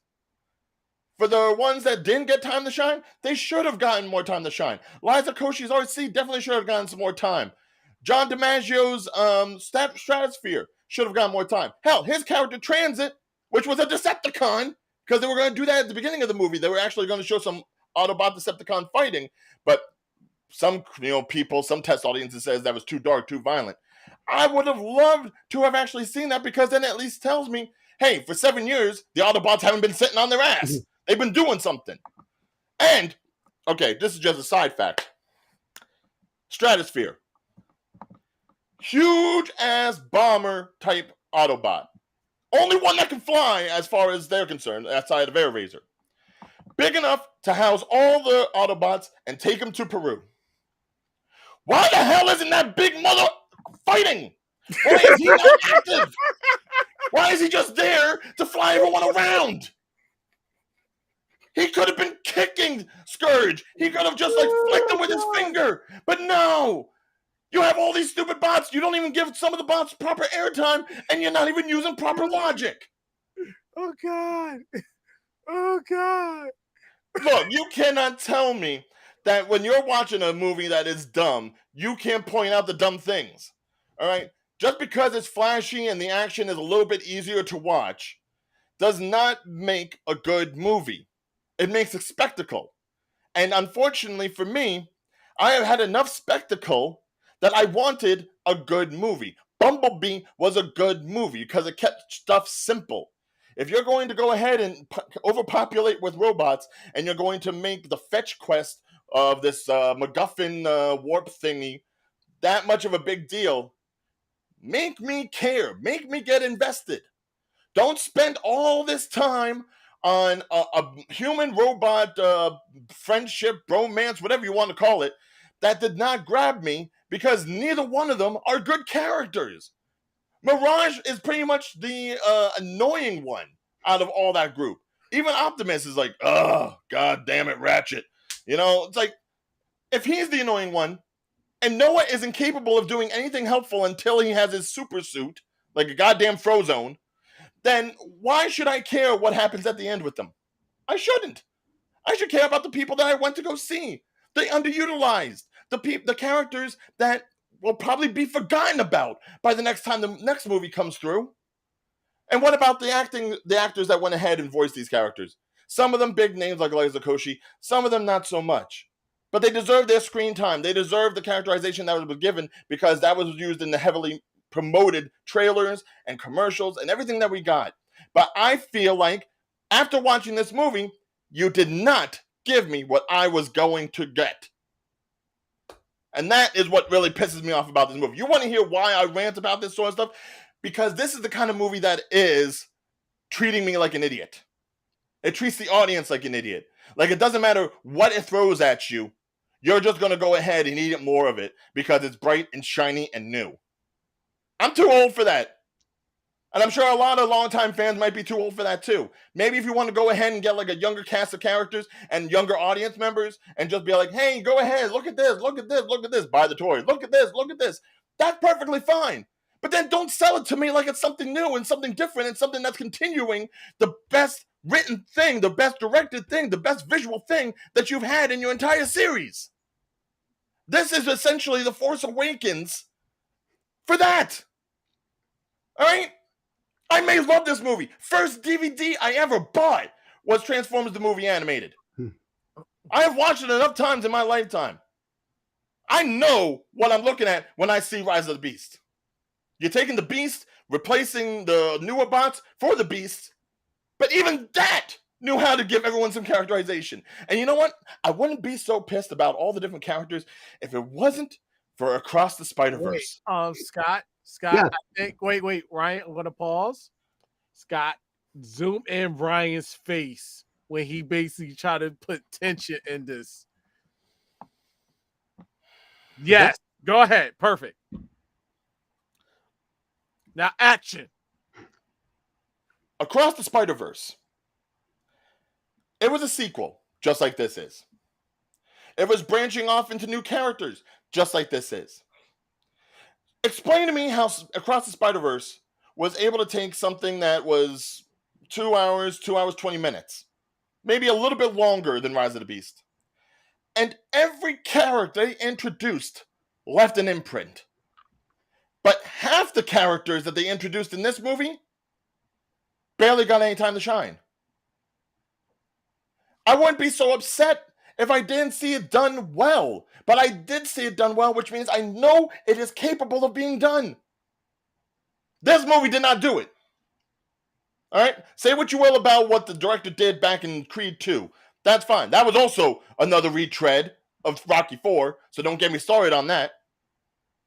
For the ones that didn't get time to shine, they should have gotten more time to shine. Liza Koshy's RC definitely should have gotten some more time. John DiMaggio's Stratosphere should have gotten more time. Hell, his character Transit, which was a Decepticon, because they were going to do that at the beginning of the movie. They were actually going to show some Autobot Decepticon fighting, but some people, some test audiences says that was too dark, too violent. I would have loved to have actually seen that, because then it at least tells me, hey, for 7 years, the Autobots haven't been sitting on their ass. They've been doing something. And, okay, this is just a side fact. Stratosphere. Huge-ass bomber-type Autobot. Only one that can fly, as far as they're concerned, outside of Air Razor. Big enough to house all the Autobots and take them to Peru. Why the hell isn't that big mother fighting? Why is he not active? Why is he just there to fly everyone around? He could have been kicking Scourge. He could have just like flicked him with his finger. But no. You have all these stupid bots. You don't even give some of the bots proper airtime, and you're not even using proper logic. Oh, God. Oh, God. Look, you cannot tell me that when you're watching a movie that is dumb, you can't point out the dumb things. All right? Just because it's flashy and the action is a little bit easier to watch does not make a good movie. It makes a spectacle. And unfortunately for me, I have had enough spectacle that I wanted a good movie. Bumblebee was a good movie because it kept stuff simple. If you're going to go ahead and overpopulate with robots and you're going to make the fetch quest of this MacGuffin warp thingy that much of a big deal, make me care. Make me get invested. Don't spend all this time on a human robot friendship, bromance, whatever you want to call it, that did not grab me because neither one of them are good characters. Mirage is pretty much the annoying one out of all that group. Even Optimus is like, oh, god damn it, Ratchet. You know, it's like, if he's the annoying one, and Noah is incapable of doing anything helpful until he has his super suit, like a goddamn Frozone, then why should I care what happens at the end with them? I shouldn't. I should care about the people that I went to go see. The underutilized. The characters that will probably be forgotten about by the next time the next movie comes through. And what about the actors that went ahead and voiced these characters? Some of them big names like Liza Koshy, some of them not so much. But they deserve their screen time. They deserve the characterization that was given because that was used in the heavily promoted trailers and commercials and everything that we got. But I feel like after watching this movie, you did not give me what I was going to get. And that is what really pisses me off about this movie. You want to hear why I rant about this sort of stuff? Because this is the kind of movie that is treating me like an idiot. It treats the audience like an idiot. Like it doesn't matter what it throws at you. You're just going to go ahead and eat more of it because it's bright and shiny and new. I'm too old for that. And I'm sure a lot of longtime fans might be too old for that too. Maybe if you want to go ahead and get like a younger cast of characters and younger audience members and just be like, hey, go ahead, look at this, look at this, look at this, buy the toy, look at this, look at this. That's perfectly fine. But then don't sell it to me like it's something new and something different and something that's continuing the best written thing, the best directed thing, the best visual thing that you've had in your entire series. This is essentially The Force Awakens for that. All right? I may love this movie. First DVD I ever bought was Transformers the Movie Animated. I have watched it enough times in my lifetime. I know what I'm looking at when I see Rise of the Beast. You're taking the Beast, replacing the newer bots for the Beast, but even that knew how to give everyone some characterization. And you know what? I wouldn't be so pissed about all the different characters if it wasn't for Across the Spider-Verse. Scott, Yeah. I think, wait, Ryan, I'm going to pause. Scott, zoom in Ryan's face when he basically tried to put tension in this. Yes, go ahead. Perfect. Now, action. Across the Spider-Verse. It was a sequel, just like this is. It was branching off into new characters, just like this is. Explain to me how Across the Spider-Verse was able to take something that was 2 hours, 20 minutes, maybe a little bit longer than Rise of the Beast, and every character they introduced left an imprint. But half the characters that they introduced in this movie barely got any time to shine. I wouldn't be so upset if I didn't see it done well. But I did see it done well, which means I know it is capable of being done. This movie did not do it. All right? Say what you will about what the director did back in Creed 2. That's fine. That was also another retread of Rocky 4, so don't get me started on that.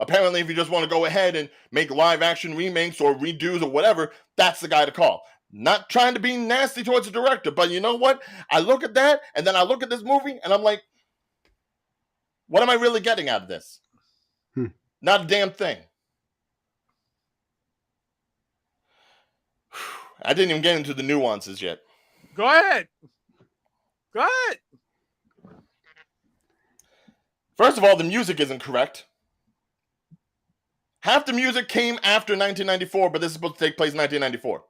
Apparently, if you just want to go ahead and make live action remakes or redos or whatever, that's the guy to call. Not trying to be nasty towards the director, but you know what? I look at that, and then I look at this movie, and I'm like, what am I really getting out of this? Not a damn thing. I didn't even get into the nuances yet. Go ahead. Go ahead. First of all, the music isn't correct. Half the music came after 1994, but this is supposed to take place in 1994.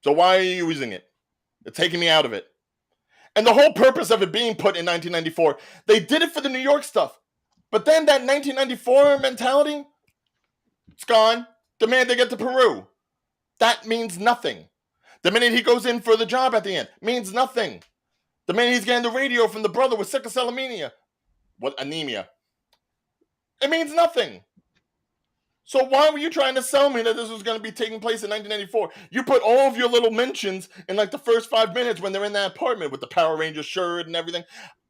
So why are you using it? It's taking me out of it. And the whole purpose of it being put in 1994, they did it for the New York stuff. But then that 1994 mentality, it's gone. The minute they get to Peru, that means nothing. The minute he goes in for the job at the end, means nothing. The minute he's getting the radio from the brother with sickle cell anemia, anemia, it means nothing. So why were you trying to sell me that this was going to be taking place in 1994? You put all of your little mentions in like the first 5 minutes when they're in that apartment with the Power Ranger shirt and everything.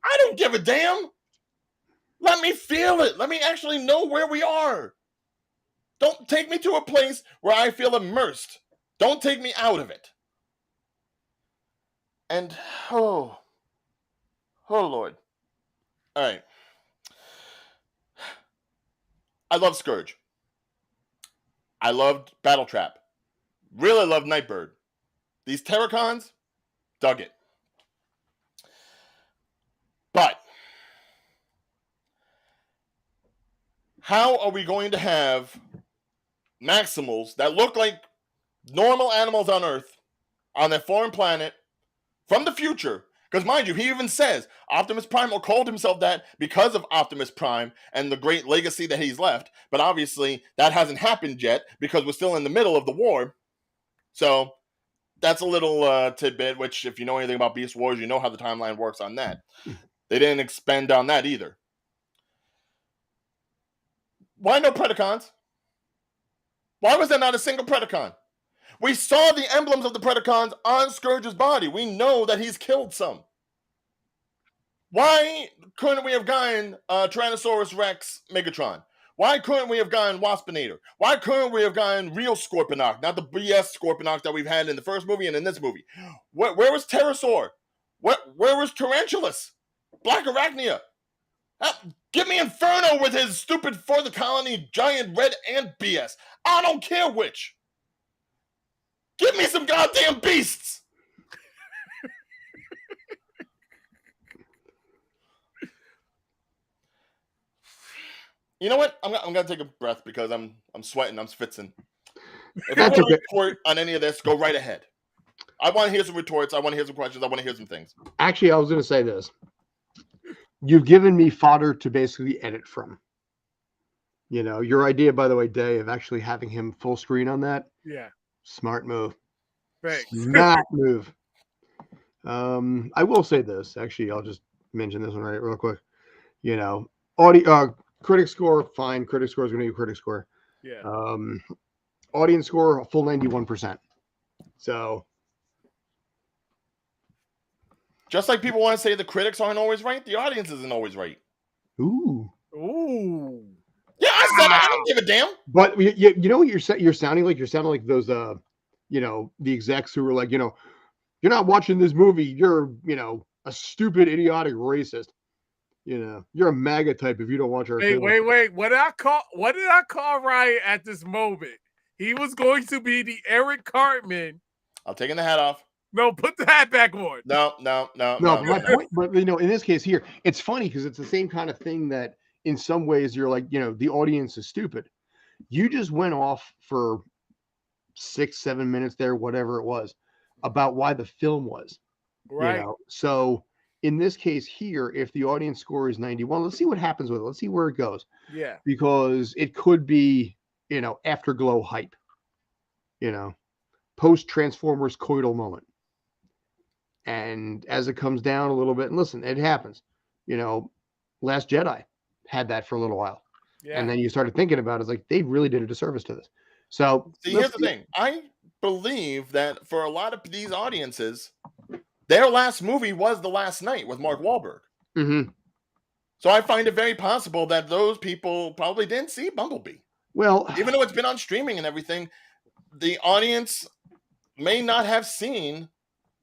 I don't give a damn. Let me feel it. Let me actually know where we are. Don't take me to a place where I feel immersed. Don't take me out of it. And, oh Lord. All right. I love Scourge. I loved Battletrap. Really loved Nightbird. These Terracons, dug it. But how are we going to have Maximals that look like normal animals on Earth on that foreign planet from the future? Because mind you, he even says Optimus Prime called himself that because of Optimus Prime and the great legacy that he's left. But obviously that hasn't happened yet because we're still in the middle of the war. So that's a little tidbit, which if you know anything about Beast Wars, you know how the timeline works on that. They didn't expend on that either. Why no Predacons? Why was there not a single Predacon? We saw the emblems of the Predacons on Scourge's body. We know that he's killed some. Why couldn't we have gotten Tyrannosaurus Rex Megatron? Why couldn't we have gotten Waspinator? Why couldn't we have gotten real Scorponok, not the BS Scorponok that we've had in the first movie and in this movie? Where was Pterosaur? Where was Tarantulas? Black Arachnia? Give me Inferno with his stupid For the Colony giant red ant BS. I don't care which. Give me some goddamn beasts. You know what? I'm gonna take a breath because I'm sweating. I'm schwitzing. If you want to report on any of this, go right ahead. I want to hear some retorts. I want to hear some questions. I want to hear some things. Actually, I was going to say this. You've given me fodder to basically edit from. You know, your idea, by the way, Day, of actually having him full screen on that. Yeah. Smart move. Thanks. Smart move. I will say this. Actually, I'll just mention this one right real quick. You know, critic score, fine. Critic score is going to be critic score. Yeah. Audience score, a full 91%. So, just like people want to say the critics aren't always right, the audience isn't always right. Ooh. Yeah, I said I don't give a damn. But you know what you're sounding like? You're sounding like those you know, the execs who were like, you know, you're not watching this movie. You're, you know, a stupid, idiotic racist. You know, you're a MAGA type if you don't watch our film. Wait. What did I call Ryan at this moment? He was going to be the Eric Cartman. I'm taking the hat off. No, put the hat back on. No. My point, but you know, in this case here, it's funny because it's the same kind of thing that in some ways you're like, you know, the audience is stupid. You just went off for 6-7 minutes there, whatever it was, about why the film was. Right. You know? So in this case here, if the audience score is 91, let's see what happens with it. Let's see where it goes. Yeah. Because it could be, you know, afterglow hype. You know, post Transformers coital moment. And as it comes down a little bit, and listen, it happens. You know, Last Jedi had that for a little while. Yeah. And then you started thinking about it, it's like they really did a disservice to this. So see, here's the thing. I believe that for a lot of these audiences, their last movie was The Last Night with Mark Wahlberg. Mm-hmm. So I find it very possible that those people probably didn't see Bumblebee. Well, even though it's been on streaming and everything, the audience may not have seen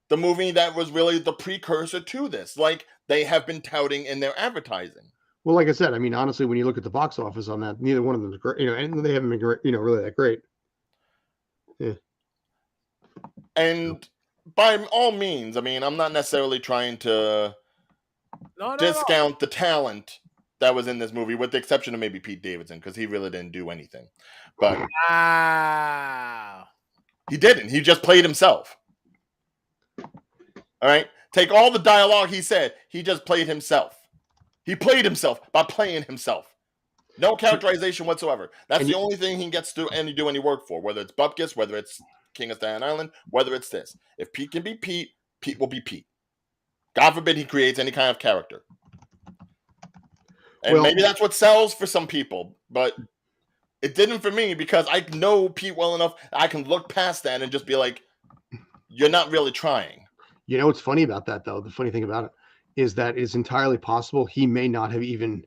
the movie that was really the precursor to this, like they have been touting in their advertising. Well, like I said, I mean, honestly, when you look at the box office on that, neither one of them is great. And they haven't been great, really that great. Yeah. And by all means, I mean, I'm not necessarily trying to No. discount the talent that was in this movie, with the exception of maybe Pete Davidson, because he really didn't do anything. But Wow. he didn't. He just played himself. All right? Take all the dialogue he said. He just played himself. He played himself by playing himself. No characterization whatsoever. That's the only thing he gets to do any work for, whether it's Bupkis, whether it's King of Staten Island, whether it's this. If Pete can be Pete, Pete will be Pete. God forbid he creates any kind of character. And maybe that's what sells for some people, but it didn't for me, because I know Pete well enough. I can look past that and just be like, you're not really trying. You know what's funny about that, though? The funny thing about it is that it's entirely possible he may not have even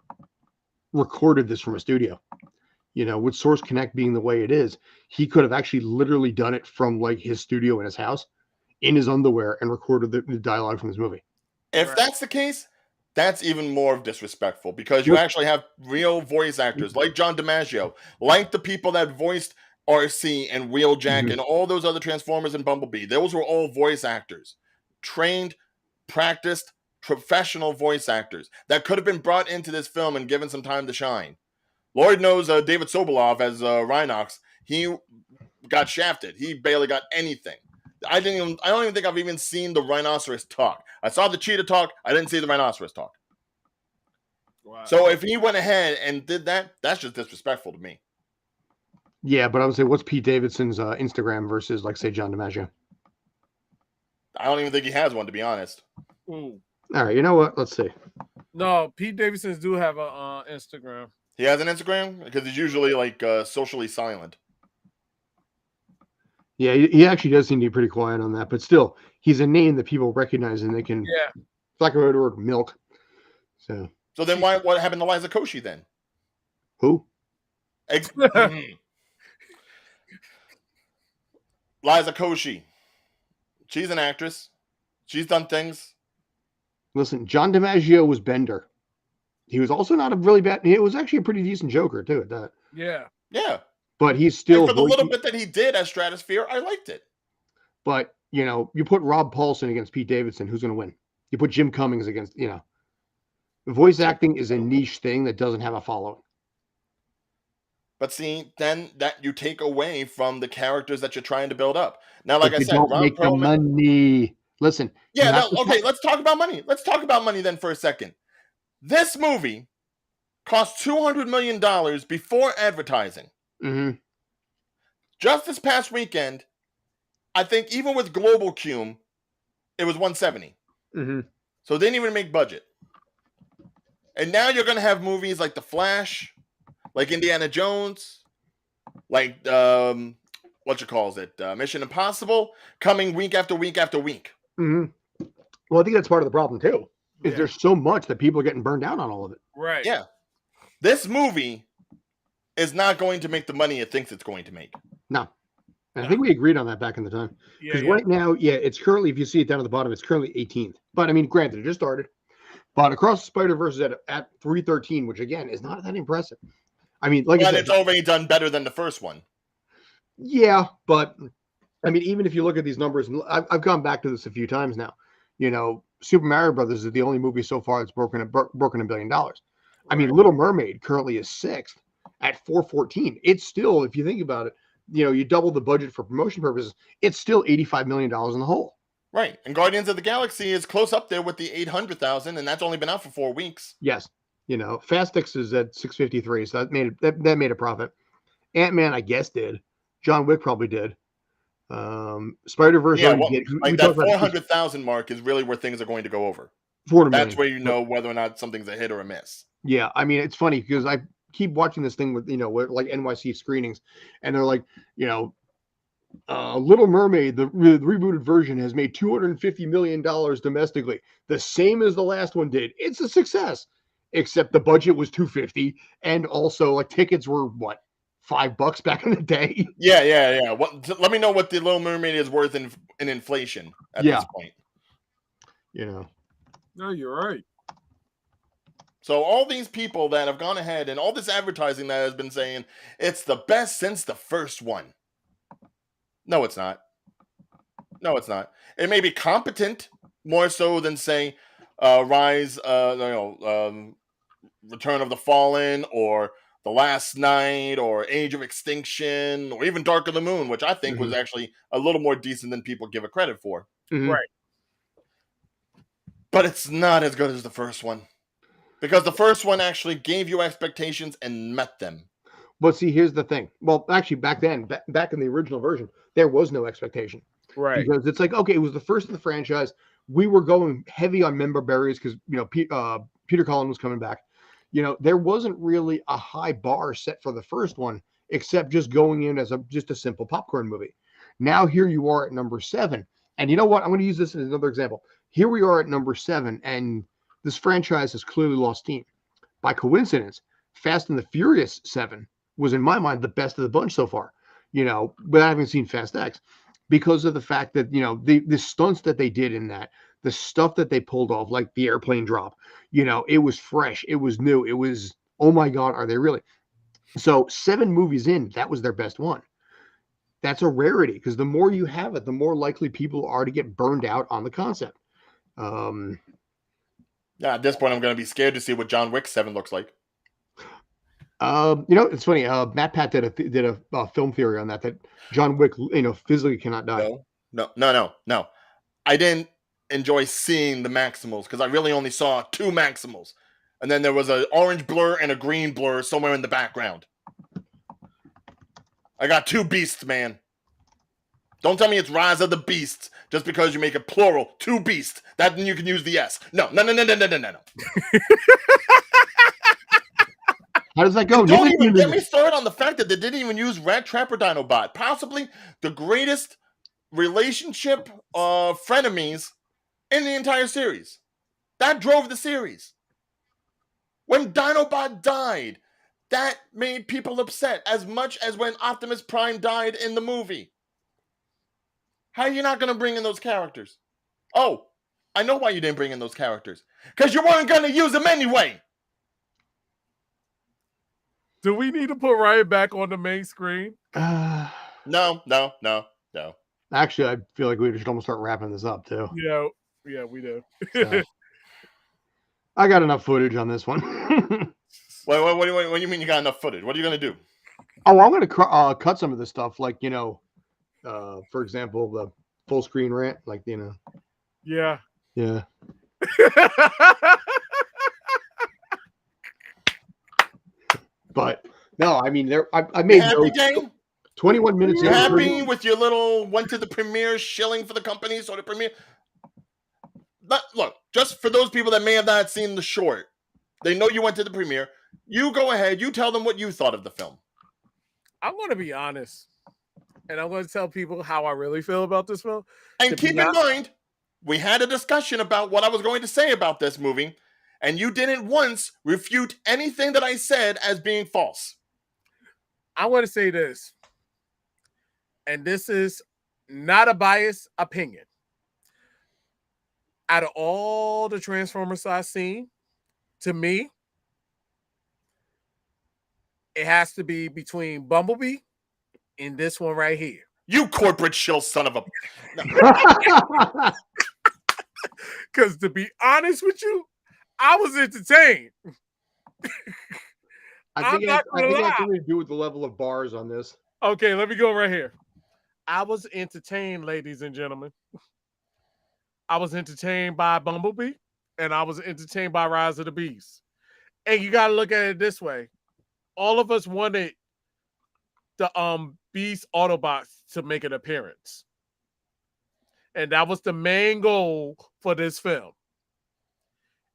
recorded this from a studio. With Source Connect being the way it is, he could have actually literally done it from like his studio in his house, in his underwear, and recorded the dialogue from this movie. If that's the case, that's even more disrespectful, because you actually have real voice actors like John DiMaggio, like the people that voiced RC and Wheeljack and all those other Transformers and Bumblebee. Those were all voice actors, trained, practiced, professional voice actors that could have been brought into this film and given some time to shine. Lord knows David Sobolov as Rhinox, he got shafted. He barely got anything. I don't even think I've even seen the rhinoceros talk. I saw the cheetah talk. I didn't see the rhinoceros talk. Wow. So if he went ahead and did that, that's just disrespectful to me. Yeah, but I would say, what's Pete Davidson's Instagram versus, like, say, John DiMaggio? I don't even think he has one, to be honest. Ooh. All right, you know what? Let's see. No, Pete Davidson's do have a Instagram. He has an Instagram? Because he's usually, like, socially silent. Yeah, he actually does seem to be pretty quiet on that, but still, he's a name that people recognize and they can, it's like a word, milk. So then what happened to Liza Koshy then? Who? Liza Koshy. She's an actress. She's done things. Listen, John DiMaggio was Bender. He was also not a really bad, it was actually a pretty decent Joker, too, at that. Yeah. Yeah. But he's still... And for the little bit that he did as Stratosphere, I liked it. But, you put Rob Paulson against Pete Davidson, who's going to win? You put Jim Cummings against, voice acting is a niche thing that doesn't have a following. But see, then that you take away from the characters that you're trying to build up. Now, like I said, don't make the money. Listen. Yeah, no, okay, let's talk about money. Let's talk about money then for a second. This movie cost $200 million before advertising. Mm-hmm. Just this past weekend, I think even with Global Cume, it was 170. Mm-hmm. So it didn't even make budget. And now you're going to have movies like The Flash, like Indiana Jones, like Mission Impossible, coming week after week after week. Mm-hmm. Well, I think that's part of the problem too. Is there's so much that people are getting burned out on all of it. Right. Yeah. This movie is not going to make the money it thinks it's going to make. No. And I think we agreed on that back in the time. Because right now, it's currently, if you see it down at the bottom, it's currently 18th. But I mean, granted, it just started. But Across the Spider-Verse is at 313, which again is not that impressive. I mean, like I said, it's already done better than the first one. Yeah, but I mean, even if you look at these numbers, and I've gone back to this a few times now. Super Mario Brothers is the only movie so far that's broken $1 billion. I mean, Little Mermaid currently is 6th at 414. It's still, if you think about it, you double the budget for promotion purposes, it's still $85 million in the hole. Right. And Guardians of the Galaxy is close up there with the 800,000, and that's only been out for 4 weeks. Yes. Fast X is at 653, so that made a profit. Ant-Man, I guess, did. John Wick probably did. Spider-Verse, that 400,000 mark is really where things are going to go over. That's where you know whether or not something's a hit or a miss. Yeah, I mean, it's funny because I keep watching this thing with like NYC screenings, and they're like, Little Mermaid, the rebooted version, has made $250 million domestically, the same as the last one did. It's a success, except the budget was $250, and also like tickets were what, $5 back in the day. Yeah. Let me know what the Little Mermaid is worth in inflation at this point. No, you're right. So all these people that have gone ahead and all this advertising that has been saying it's the best since the first one. No, it's not. No, it's not. It may be competent more so than say Rise, Return of the Fallen, or The Last Night, or Age of Extinction, or even Dark of the Moon, which I think was actually a little more decent than people give it credit for. Right. But it's not as good as the first one. Because the first one actually gave you expectations and met them. But see, here's the thing. Well, actually, back then, back in the original version, there was no expectation. Right. Because it's like, okay, it was the first of the franchise. We were going heavy on member berries because, Peter Cullen was coming back. There wasn't really a high bar set for the first one, except just going in as just a simple popcorn movie. Now here you are at number 7. And you know what? I'm going to use this as another example. Here we are at number 7, and this franchise has clearly lost steam. By coincidence, Fast and the Furious 7 was, in my mind, the best of the bunch so far, but I haven't seen Fast X because of the fact that, the stunts that they did in that, the stuff that they pulled off, like the airplane drop, it was fresh, it was new, it was, oh my God, are they really? So 7 movies in, that was their best one. That's a rarity because the more you have it, the more likely people are to get burned out on the concept. Yeah, at this point, I'm going to be scared to see what John Wick 7 looks like. It's funny. Matt Pat did a film theory on that John Wick, physically cannot die. No. I didn't enjoy seeing the Maximals because I really only saw 2 Maximals, and then there was an orange blur and a green blur somewhere in the background. I got 2 beasts, man. Don't tell me it's Rise of the Beasts just because you make it plural, 2 beasts. That then you can use the S. No. How does that go? Don't even get me started on the fact that they didn't even use Rat Trapper Dinobot. Possibly the greatest relationship of frenemies in the entire series. That drove the series. When Dinobot died, that made people upset as much as when Optimus Prime died in the movie. How are you not going to bring in those characters? Oh, I know why you didn't bring in those characters. Because you weren't going to use them anyway. Do we need to put Ryan back on the main screen? No. Actually, I feel like we should almost start wrapping this up too. Yeah, we do. So, I got enough footage on this one. What do you mean you got enough footage? What are you going to do? Oh, I'm going to cut some of this stuff, like, for example, the full screen rant, like, Yeah. Yeah. But no, I mean, I made happy, gang? 21 minutes. You happy with your little went to the premiere shilling for the company? So the premiere. Look, just for those people that may have not seen the short, they know you went to the premiere. You go ahead. You tell them what you thought of the film. I'm going to be honest, and I'm going to tell people how I really feel about this film. And keep in mind, we had a discussion about what I was going to say about this movie, and you didn't once refute anything that I said as being false. I want to say this, and this is not a biased opinion. Out of all the Transformers I've seen, to me, it has to be between Bumblebee and this one right here. You corporate shill son of a... Because to be honest with you, I was entertained. I think it has something to do with the level of bars on this. Okay, let me go right here. I was entertained, ladies and gentlemen. I was entertained by Bumblebee, and I was entertained by Rise of the Beast. And you got to look at it this way. All of us wanted the Beast Autobots to make an appearance. And that was the main goal for this film.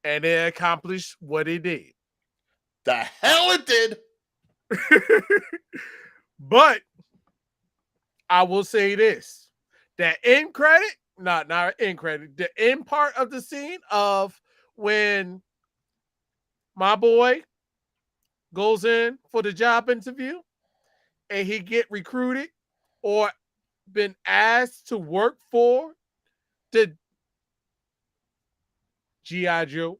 And it accomplished what it did. The hell it did! But I will say this. That end credit, not end credit, the end part of the scene of when my boy goes in for the job interview and he get recruited or been asked to work for the G.I. Joe.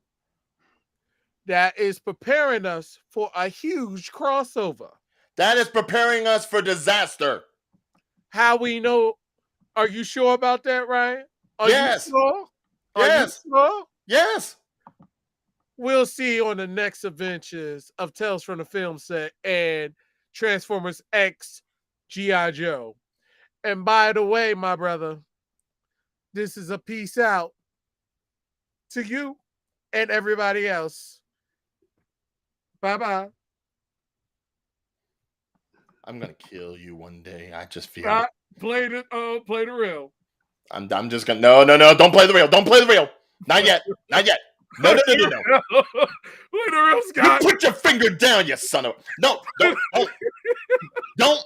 that is preparing us for a huge crossover. That is preparing us for disaster. How we know? Are you sure about that, Ryan? Are Yes. you sure? Yes. Are you sure? Yes. We'll see on the next adventures of Tales from the Film Set and Transformers X G.I. Joe. And by the way, my brother, this is a peace out to you and everybody else. Bye-bye. I'm gonna kill you one day. I just feel it. Play the real. I'm just gonna no. Don't play the real. Don't play the real. Not yet. Not yet. No. Play the real, Scott. You put your finger down, you son of. No. Don't. Don't.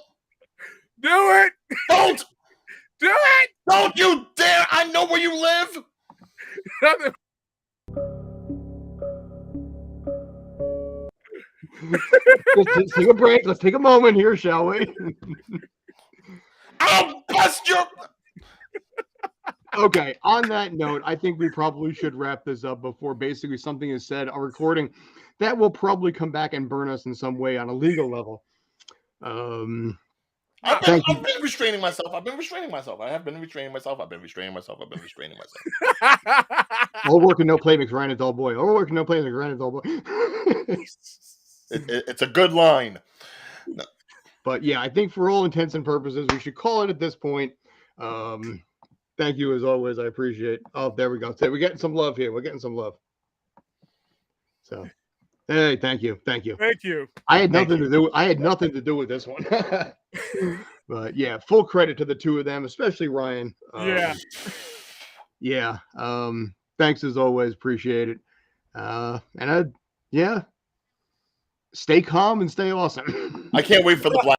Do it. Don't. Do it. Don't you dare. I know where you live. Let's take a break. Let's take a moment here, shall we? I'll bust your. Okay, on that note, I think we probably should wrap this up before basically something is said, a recording that will probably come back and burn us in some way on a legal level. I've been restraining myself. I have been restraining myself. All work and no play makes Ryan a dull boy. All work and no play makes Ryan a dull boy. It's a good line. No. But yeah, I think for all intents and purposes, we should call it at this point. Thank you as always. I appreciate. Oh, there we go. So we're getting some love here. We're getting some love. So, hey, thank you. Thank you. I had nothing to do. I had nothing to do with this one. But yeah, full credit to the two of them, especially Ryan. Yeah. Thanks as always. Appreciate it. Stay calm and stay awesome. I can't wait for the black.